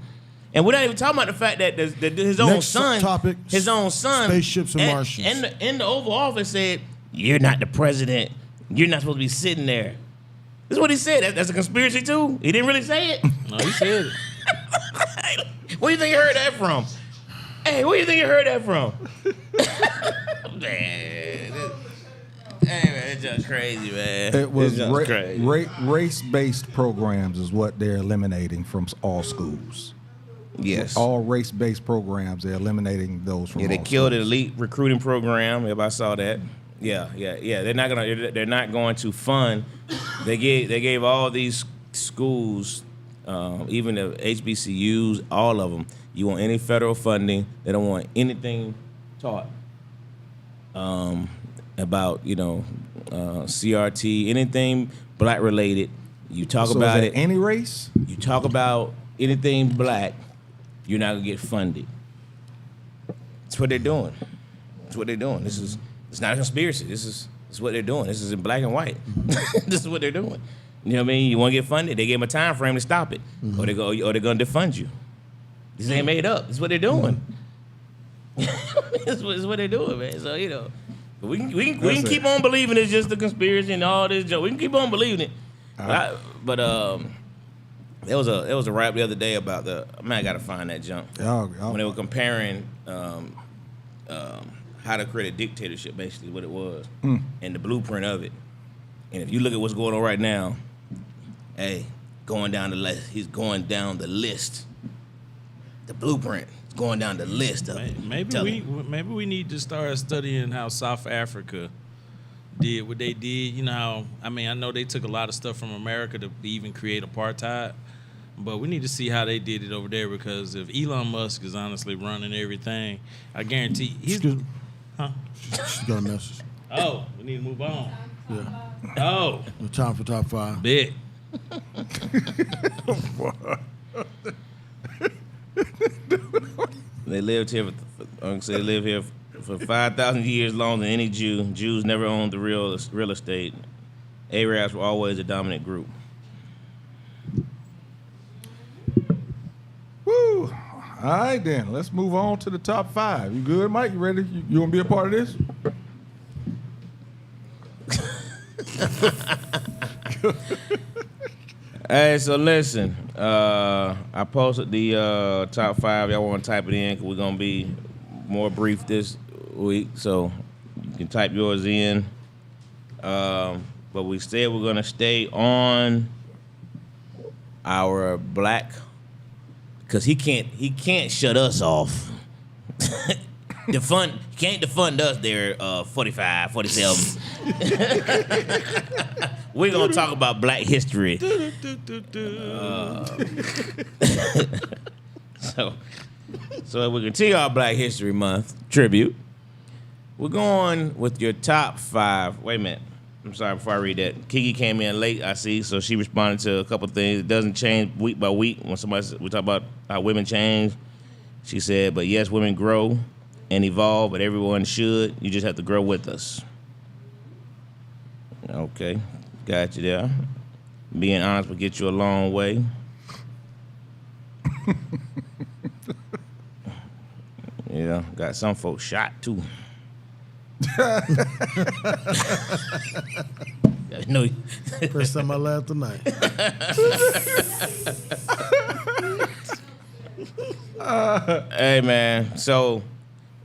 And we're not even talking about the fact that his own son, spaceships and Martians. And in the Oval Office said, "You're not the president. You're not supposed to be sitting there." This is what he said. That's a conspiracy too. He didn't really say it. No, he said it. Where do you think you heard that from? Hey, where do you think you heard that from? Man, it's just crazy, man. It was It's just crazy. race-based programs is what they're eliminating from all schools. Yes. All race-based programs, they're eliminating those from Yeah, they all killed the schools. elite recruiting program. Everybody saw that. Yeah. They're not going to fund. They gave all these schools, even the HBCUs, all of them. You want any federal funding? They don't want anything taught about CRT, anything black related. You talk So about is it. that any race? You talk about anything black, you're not gonna get funded. That's what they're doing. It's not a conspiracy. This is what they're doing. This is in black and white. This is what they're doing. You know what I mean? You want to get funded? They gave them a time frame to stop it, or they're gonna defund you. This ain't made up. This is what they're doing. This is what they're doing, man. So we can keep on believing it's just a conspiracy and all this joke. We can keep on believing it. But there was a rap the other day about I gotta find that junk. When they were comparing how to create a dictatorship, basically what it was, and the blueprint of it. And if you look at what's going on right now, hey, going down the list. He's going down the list. The blueprint is going down the list of it. Maybe we need to start studying how South Africa did what they did. You know how, I know they took a lot of stuff from America to even create apartheid, but we need to see how they did it over there, because if Elon Musk is honestly running everything, I guarantee he's... Excuse me. Huh? She's got a message. Oh, we need to move on. Yeah. Oh, No time for top 5. bet. They lived here for 5,000 years longer than any Jew. Jews never owned the real estate. Arabs were always a dominant group. Woo! All right, then. Let's move on to the top 5. You good, Mike? You ready? You want to be a part of this? Hey, so listen. I posted the top 5. Y'all want to type it in because we're going to be more brief this week. So you can type yours in. But we said we're going to stay on our black, because he can't shut us off. He can't defund us there, 45, 47. We're going to talk about black history. So we continue our Black History Month tribute. We're going with your top 5. Wait a minute. I'm sorry, before I read that. Kiki came in late, I see, so she responded to a couple things. It doesn't change week by week. When we talk about how women change, she said, but yes, women grow and evolve, but everyone should. You just have to grow with us. Okay, got you there. Being honest will get you a long way. Yeah, got some folks shot too. No. First time I laughed tonight. Hey man, so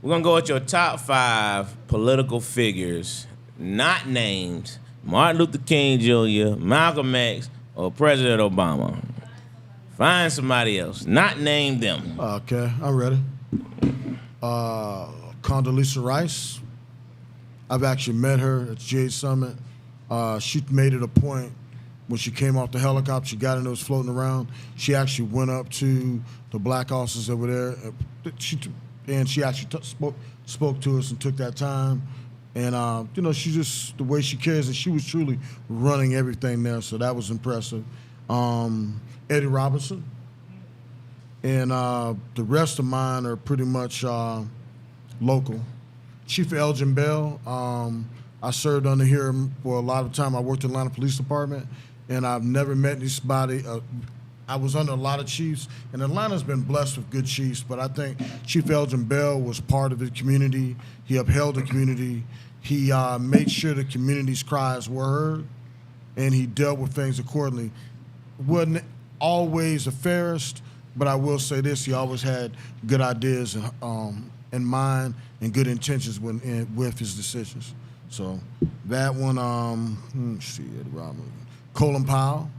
we're gonna go with your top 5 political figures not named Martin Luther King Jr., Malcolm X, or President Obama. Find somebody else, not name them. Okay, I'm ready. Condoleezza Rice. I've actually met her at the Jade Summit. She made it a point when she came off the helicopter, she got in, it was floating around. She actually went up to the black officers that were there. She actually spoke to us and took that time. And, she just, the way she carries it, she was truly running everything there, so that was impressive. Eddie Robinson. And the rest of mine are pretty much local. Chief Elgin Bell, I served under him for a lot of time. I worked in the Atlanta Police Department, and I've never met anybody. I was under a lot of chiefs, and Atlanta's been blessed with good chiefs, but I think Chief Elgin Bell was part of the community. He upheld the community. He made sure the community's cries were heard, and he dealt with things accordingly. Wasn't always the fairest, but I will say this, he always had good ideas in mind and good intentions with his decisions. So that one, Colin Powell.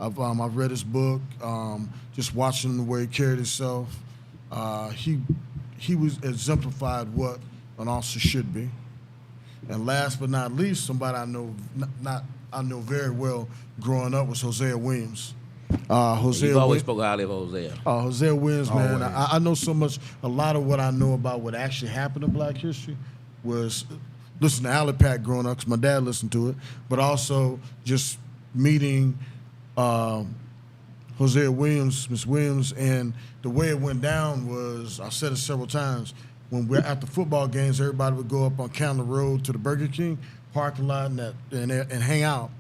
I've read his book. Just watching the way he carried himself, he was exemplified what an officer should be. And last but not least, somebody I know very well growing up was Hosea Williams. You've always spoke highly of Hosea. Hosea Williams, man. Always. I know so much. A lot of what I know about what actually happened in Black history was listening to Alley Pack growing up because my dad listened to it, but also just meeting Hosea Williams, Miss Williams, and the way it went down was, I've said it several times, when we're at the football games, everybody would go up on County Road to the Burger King parking lot and hang out.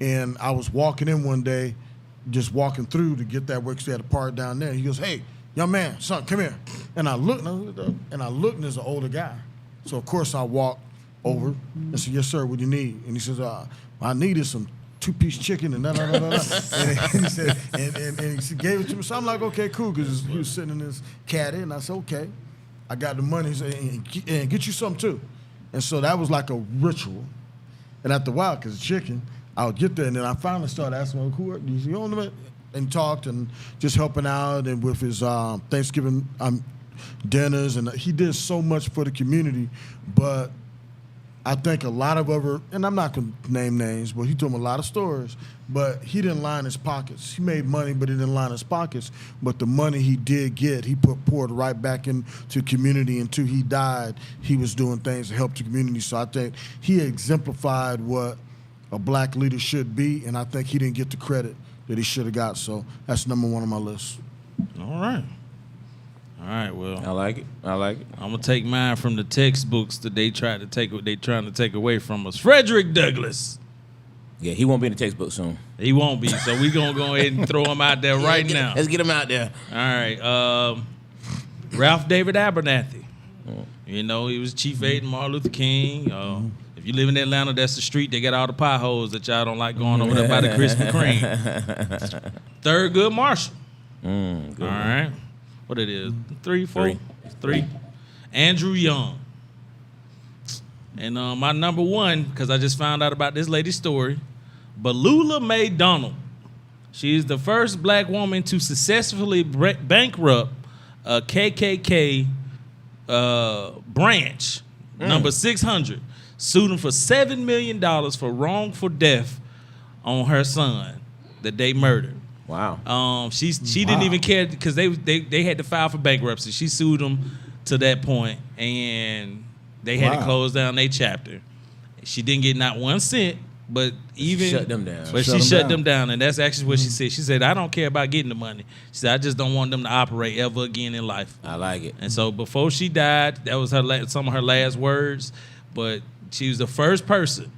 And I was walking in one day, just walking through to get that work, because they had a park down there. He goes, "Hey, young man, son, come here." And I looked, and there's an older guy. So, of course, I walked over and said, "Yes, sir, what do you need?" And he says, "I needed some two-piece chicken and da-da-da-da-da." And he said, and he gave it to me. So I'm like, okay, cool, because he was sitting in his caddy, and I said, okay. I got the money. He said, and get you something, too. And so that was like a ritual. And after a while, because it's chicken, I would get there, and then I finally started asking him, who are you on the, and talked and just helping out and with his Thanksgiving dinners. And he did so much for the community, but I think a lot of other, and I'm not going to name names, but he told me a lot of stories, but he didn't line his pockets. He made money, but he didn't line his pockets. But the money he did get, he poured right back into community. Until he died, he was doing things to help the community. So I think he exemplified what a black leader should be, and I think he didn't get the credit that he should have got. So that's number one on my list. All right. All right, well. I like it. I'm gonna take mine from the textbooks that they trying to take away from us. Frederick Douglass. Yeah, he won't be in the textbook soon. He won't be, so we're gonna go ahead and throw him out there right now. Let's get him out there. All right. Ralph David Abernathy. You know, he was Chief Aide in Martin Luther King. If you live in Atlanta, that's the street. They got all the pie holes that y'all don't like going over there by the Krispy Kreme. Thurgood Marshall. Good All one. right. What it is? 3, 4? 3. Andrew Young. And my number one, because I just found out about this lady's story, Balula Mae Donald. She is the first black woman to successfully bankrupt a KKK branch, number 600, sued him for $7 million for wrongful death on her son that they murdered. Wow. She didn't even care because they had to file for bankruptcy. She sued them to that point, and they had to close down their chapter. She didn't get not 1 cent, but even Shut them down. But she shut them down, and that's actually what she said. She said, "I don't care about getting the money." She said, "I just don't want them to operate ever again in life." I like it. And so before she died, that was some of her last words. But she was the first person,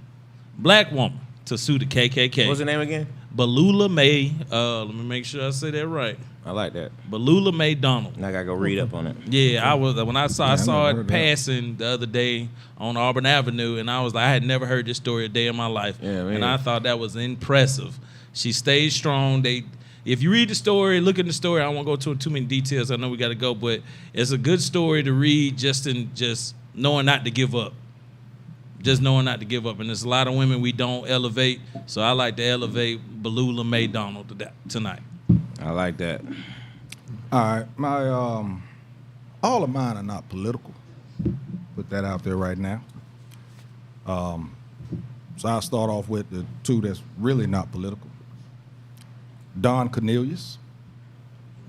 black woman, to sue the KKK. What's her name again? Balula Mae. Let me make sure I say that right. I like that. Balula Mae Donald. Now I gotta go read up on it. Yeah, I was when I saw never heard it of that. passing the other day on Auburn Avenue, and I was like, I had never heard this story a day in my life, Yeah, man. and I thought that was impressive. She stayed strong. If you read the story, look at the story. I won't go into too many details. I know we got to go, but it's a good story to read. Just knowing not to give up. Just knowing not to give up. And there's a lot of women we don't elevate, so I like to elevate Balula Mae Donald tonight. I like that. All right, my all of mine are not political. Put that out there right now. So I'll start off with the two that's really not political. Don Cornelius.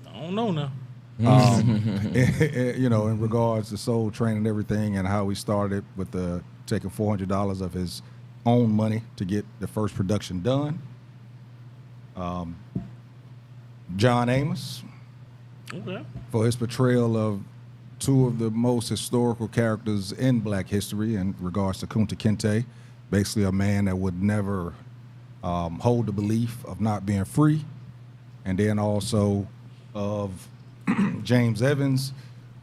I don't know now. You know, in regards to soul training and everything, and how he started with the taking $400 of his own money to get the first production done. John Amos. Okay. for his portrayal of two of the most historical characters in Black history in regards to Kunta Kinte, basically a man that would never hold the belief of not being free, and then also of James Evans,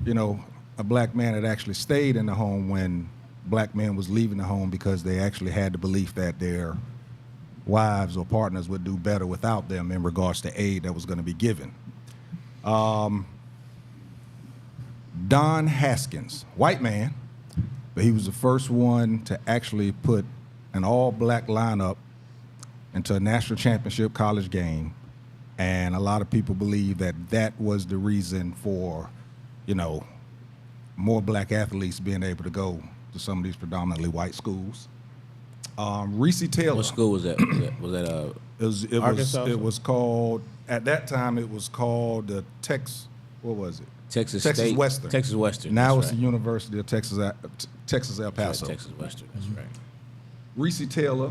you know, a black man that actually stayed in the home when black men was leaving the home because they actually had the belief that their wives or partners would do better without them in regards to aid that was going to be given. Don Haskins, white man, but he was the first one to actually put an all-black lineup into a national championship college game, and a lot of people believe that that was the reason for, you know, more black athletes being able to go to some of these predominantly white schools. Reese Taylor. What school was that? Was that Arkansas? It was called, at that time it was called the what was it? Texas Texas State? Western. Texas Western. Now that's it's the University of Texas El Paso. Right, Texas Western. That's right. Reese Taylor.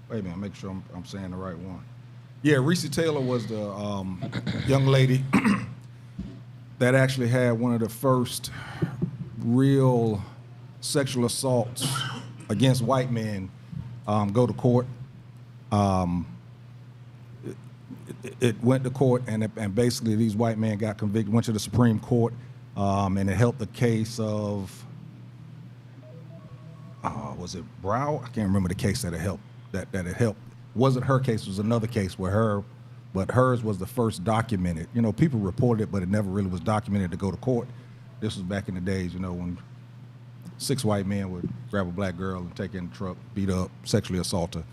Wait a minute, make sure I'm saying the right one. Yeah, Reese Taylor was the young lady that actually had one of the first real sexual assaults against white men go to court. It went to court, and basically these white men got convicted, went to the Supreme Court, and it helped the case of, was it Brow? I can't remember the case that it helped. That it helped. Wasn't her case, it was another case where but hers was the first documented. You know, people reported it, but it never really was documented to go to court. This was back in the days, you know, when 6 white men would grab a black girl and take her in the truck, beat her up, sexually assault her.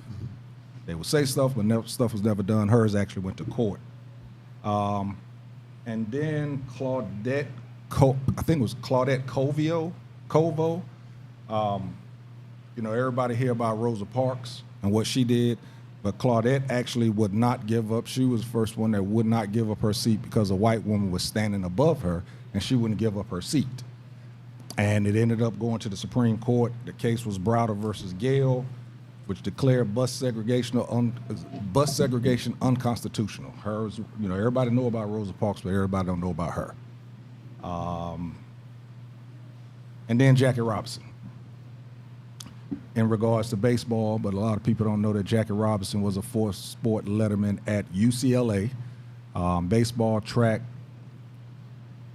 They would say stuff, but stuff was never done. Hers actually went to court. And then Claudette, I think it was Claudette Covo. You know, everybody hear about Rosa Parks and what she did, but Claudette actually would not give up. She was the first one that would not give up her seat because a white woman was standing above her, and she wouldn't give up her seat. And it ended up going to the Supreme Court. The case was Browder versus Gale, which declared bus segregation unconstitutional. Hers, you know, everybody know about Rosa Parks, but everybody don't know about her. And then Jackie Robinson. In regards to baseball, but a lot of people don't know that Jackie Robinson was a 4-sport letterman at UCLA, baseball, track,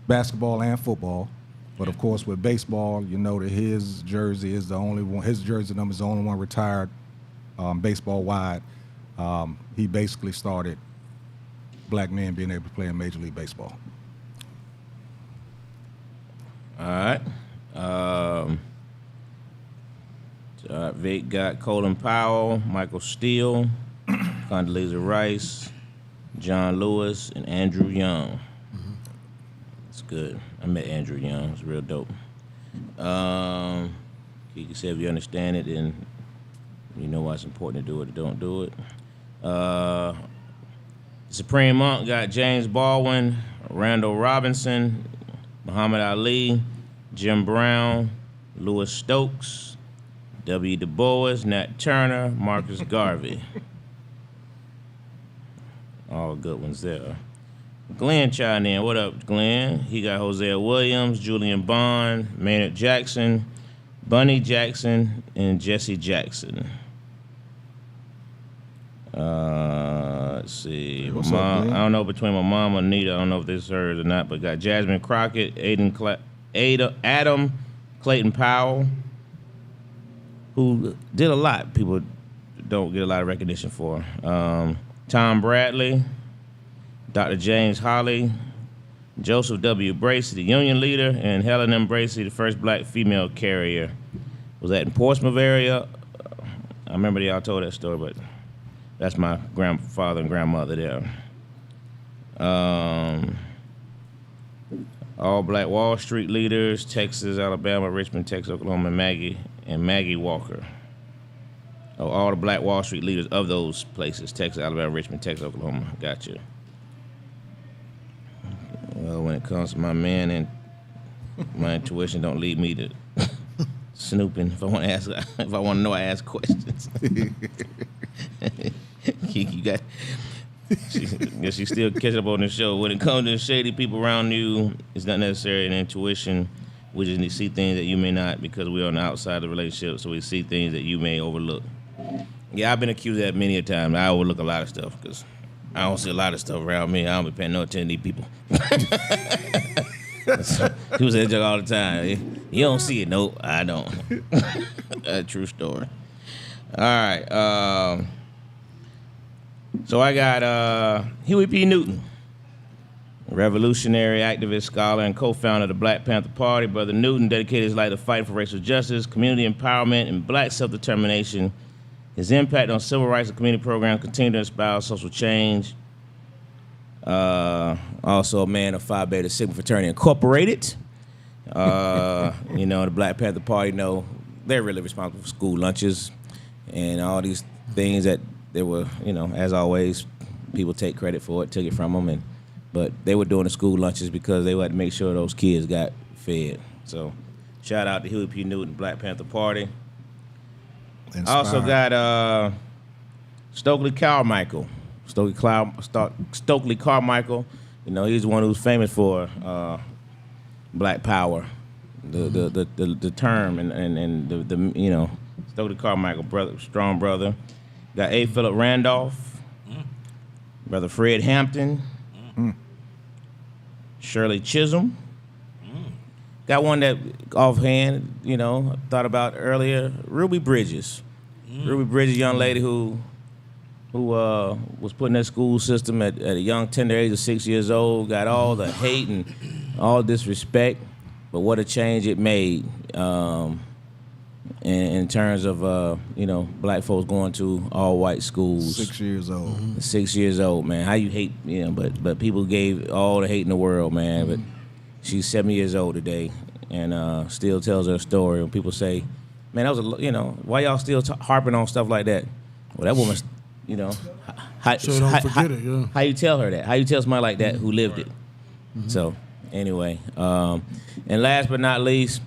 basketball, and football. But of course, with baseball, you know that his jersey is the only one. His jersey number is the only one retired baseball wide. He basically started black men being able to play in Major League Baseball. All right. Vic got Colin Powell, Michael Steele, Condoleezza Rice, John Lewis, and Andrew Young. That's good. I met Andrew Young. It's real dope. You can say if you understand it, then you know why it's important to do it or don't do it. Supreme Monk got James Baldwin, Randall Robinson, Muhammad Ali, Jim Brown, Louis Stokes, W. Du Bois, Nat Turner, Marcus Garvey. All good ones there. Glenn chimed in. What up, Glenn? He got Hosea Williams, Julian Bond, Maynard Jackson, Bunny Jackson, and Jesse Jackson. Let's see. What's My up, mom, Glenn? I don't know between my mom and Anita. I don't know if this is hers or not, but got Jasmine Crockett, Adam Clayton Powell, who did a lot. People don't get a lot of recognition for. Tom Bradley, Dr. James Holly, Joseph W. Bracey, the union leader, and Helen M. Bracey, the first black female carrier. Was that in Portsmouth area? I remember y'all told that story, but that's my grandfather and grandmother there. All black Wall Street leaders, Texas, Alabama, Richmond, Texas, Oklahoma, Maggie Walker. Oh, all the black Wall Street leaders of those places, Texas, Alabama, Richmond, Texas, Oklahoma. Gotcha. Well, when it comes to my man and my intuition don't lead me to snooping. If I want to know, I ask questions. You got. She still catch up on the show. When it comes to shady people around you, it's not necessarily an intuition. We just need to see things that you may not, because we're on the outside of the relationship, so we see things that you may overlook. Yeah, I've been accused of that many a time. I overlook a lot of stuff because I don't see a lot of stuff around me. I don't be paying no attention to these people. People say that joke all the time. You don't see it. Nope, I don't. That's a true story. All right. So I got Huey P. Newton, revolutionary activist, scholar, and co-founder of the Black Panther Party. Brother Newton dedicated his life to fight for racial justice, community empowerment, and black self-determination. His impact on civil rights and community programs continue to inspire social change. Also a man of Phi Beta Sigma Fraternity Incorporated. The Black Panther Party, they're really responsible for school lunches and all these things that they were, as always, people take credit for it, took it from them, but they were doing the school lunches because they had to make sure those kids got fed. So shout out to Huey P. Newton, Black Panther Party. Inspired. I also got Stokely Carmichael. Stokely Carmichael. He's the one who's famous for Black Power, the term, and the Stokely Carmichael, brother, strong brother. Got A. Philip Randolph, Brother Fred Hampton, Shirley Chisholm. Got one that offhand, thought about earlier, Ruby Bridges. Ruby Bridges, young lady who was put in that school system at a young, tender age of 6 years old, got all the hate and all disrespect, but what a change it made in terms of, black folks going to all white schools. 6 years old. 6 years old, man. How you hate, but people gave all the hate in the world, man. But she's 7 years old today and still tells her story. When people say, man, that was why y'all still harping on stuff like that? Well, that woman's, So don't forget it, yeah. How you tell her that? How you tell somebody like that who lived it? So, anyway, and last but not least,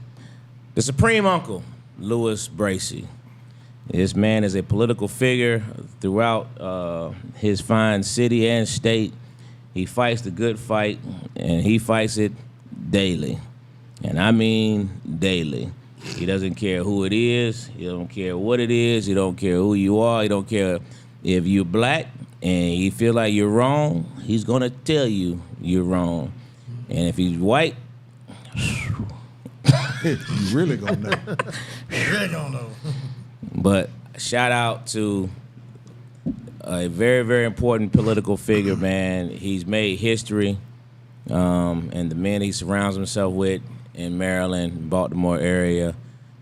the Supreme Uncle, Louis Bracy. This man is a political figure throughout his fine city and state. He fights the good fight, and he fights it daily. And I mean daily. He doesn't care who it is. He don't care what it is. He don't care who you are. He don't care if you're black and you feel like you're wrong. He's going to tell you you're wrong. And if he's white, You really gonna know. Really don't know. but shout out to a very, very important political figure, man. He's made history, and the men he surrounds himself with in Maryland, Baltimore area.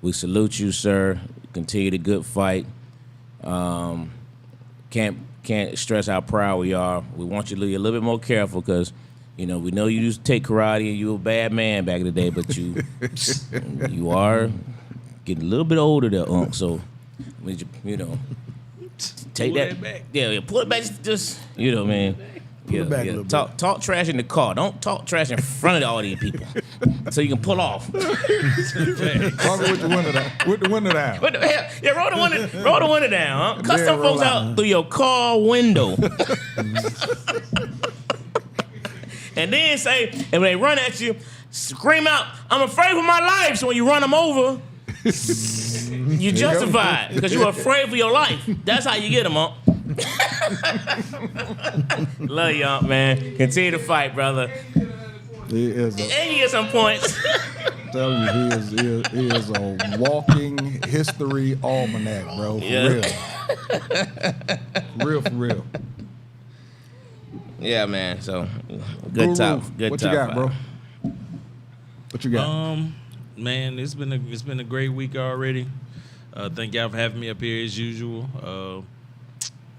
We salute you, sir. Continue the good fight. Can't stress how proud we are. We want you to be a little bit more careful because, we know you used to take karate and you were a bad man back in the day, but you are getting a little bit older there, So, take Pull that back. Yeah, pull it back. Just man. Pull it back a little bit. Talk trash in the car. Don't talk trash in front of all these people, so you can pull off. Talk with the window down. With the window down. What the hell? Yeah, roll the window down. Huh? Cut then some roll folks out. out through your car window. And then say, and when they run at you, scream out, "I'm afraid for my life." So when you run them over, you justify it because you're afraid for your life. That's how you get them, huh? Love you, Unc, man. Continue to fight, brother. He is And you get some points. telling you, he is a walking history almanac, bro. For Yeah. For real. Yeah, man. So good Guru, top. Good what top you got, five. bro? What you got? Man, it's been a great week already. Thank y'all for having me up here as usual.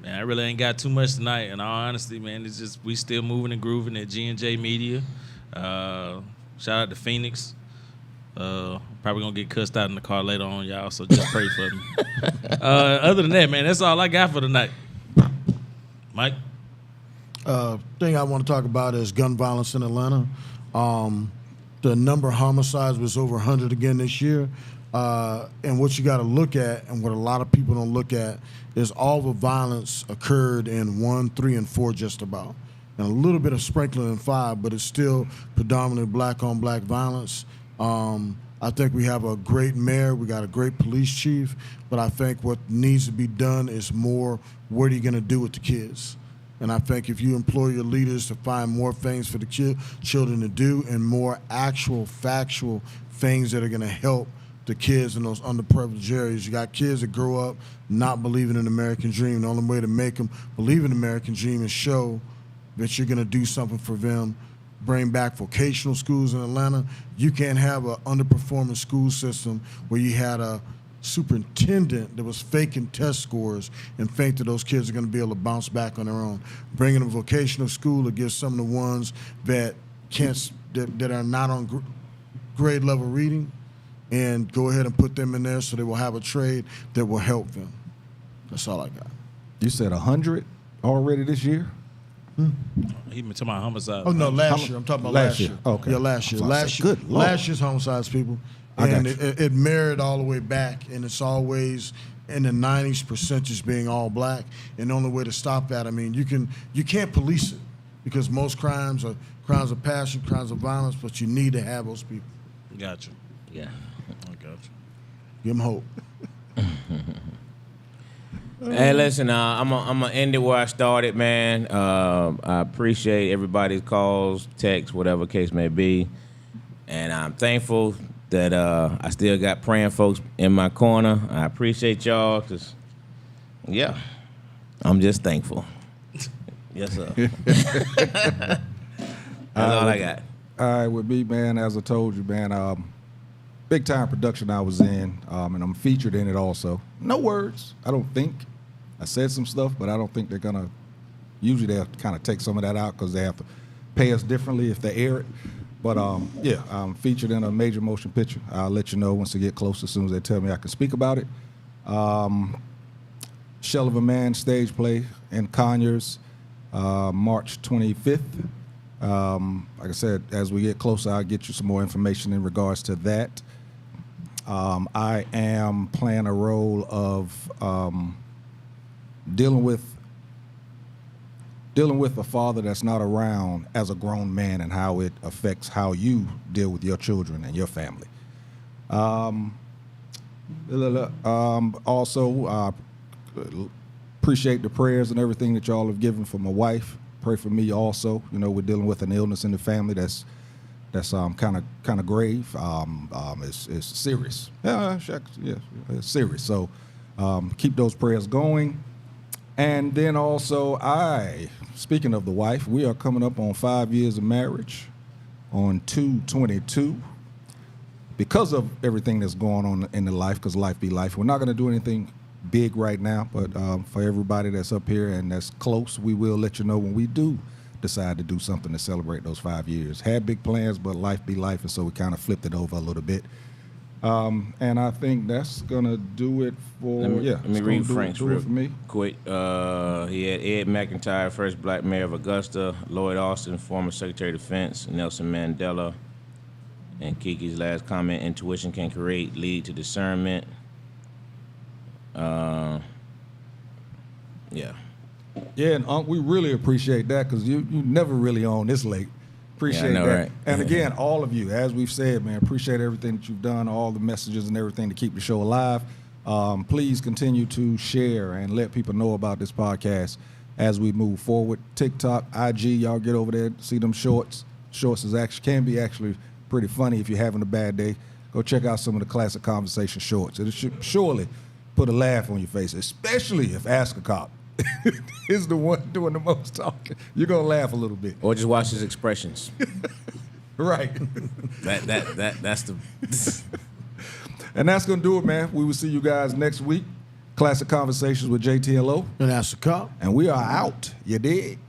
Man, I really ain't got too much tonight. In all honesty, man, it's just we still moving and grooving at G&J Media. Shout out to Phoenix. Probably gonna get cussed out in the car later on, y'all. So just pray for me. Other than that, man, that's all I got for tonight. Mike. Thing I want to talk about is gun violence in Atlanta. The number of homicides was over 100 again this year. And what you got to look at, and what a lot of people don't look at, is all the violence occurred in 1, 3, and 4 just about. And a little bit of sprinkling in 5, but it's still predominantly black-on-black violence. I think we have a great mayor. We got a great police chief. But I think what needs to be done is more, what are you going to do with the kids? And I think if you employ your leaders to find more things for the children to do and more actual, factual things that are going to help the kids in those underprivileged areas. You got kids that grow up not believing in the American dream. The only way to make them believe in the American dream is show that you're going to do something for them. Bring back vocational schools in Atlanta. You can't have an underperforming school system where you had a superintendent that was faking test scores and think that those kids are going to be able to bounce back on their own. Bringing a vocational school to give some of the ones that that are not on grade level reading, and go ahead and put them in there so they will have a trade that will help them. That's all I got. You said 100 already this year? He been talking about homicide. Oh no, last year. I'm talking about last year. Okay. Yeah, last year. I was about to say, good Lord. Last year's homicides, people. I got And you. it mirrored all the way back, and it's always in the 90s percentage being all black. And the only way to stop that, I mean, you can't police it, because most crimes are crimes of passion, crimes of violence, but you need to have those people. Got you. Yeah. I got you. Give them hope. Hey, listen, I'm gonna end it where I started, man. I appreciate everybody's calls, texts, whatever case may be, and I'm thankful that I still got praying folks in my corner. I appreciate y'all, cause yeah, I'm just thankful. Yes, sir. That's all I got. All right, with me, man, as I told you, man, big time production I was in, and I'm featured in it also. No words, I don't think. I said some stuff, but I don't think they're gonna. Usually they'll kind of take some of that out because they have to pay us differently if they air it. But yeah, I'm featured in a major motion picture. I'll let you know once they get close, as soon as they tell me I can speak about it. Shell of a Man stage play in Conyers, March 25th. Like I said, as we get closer, I'll get you some more information in regards to that. I am playing a role of dealing with a father that's not around as a grown man, and how it affects how you deal with your children and your family. Also, appreciate the prayers and everything that y'all have given for my wife. Pray for me also. You know, we're dealing with an illness in the family that's kind of grave. It's serious. Yeah, it's serious. So keep those prayers going. And then also, speaking of the wife, we are coming up on 5 years of marriage on 2/22. Because of everything that's going on in the life, because life be life, we're not going to do anything big right now, but for everybody that's up here and that's close, we will let you know when we do decide to do something to celebrate those 5 years. Had big plans, but life be life, and so we kind of flipped it over a little bit. And I think that's gonna do it for Let me read Frank's do it for me. quick. He had Ed McIntyre, first black mayor of Augusta, Lloyd Austin, former Secretary of Defense, Nelson Mandela, and Kiki's last comment: intuition can lead to discernment. Yeah. Yeah, and we really appreciate that, because you never really on this late. Appreciate know, that. right? And again, all of you, as we've said, man, appreciate everything that you've done, all the messages and everything to keep the show alive. Please continue to share and let people know about this podcast as we move forward. TikTok, IG, y'all get over there, see them shorts. Shorts can be actually pretty funny if you're having a bad day. Go check out some of the Classic Konversation shorts. It should surely put a laugh on your face, especially if Ask a Cop is the one doing the most talking. You're gonna laugh a little bit. Or just watch his expressions. Right. That's the. And that's gonna do it, man. We will see you guys next week. Classic Conversations with JTLO. And that's a cop. And we are out. You dig?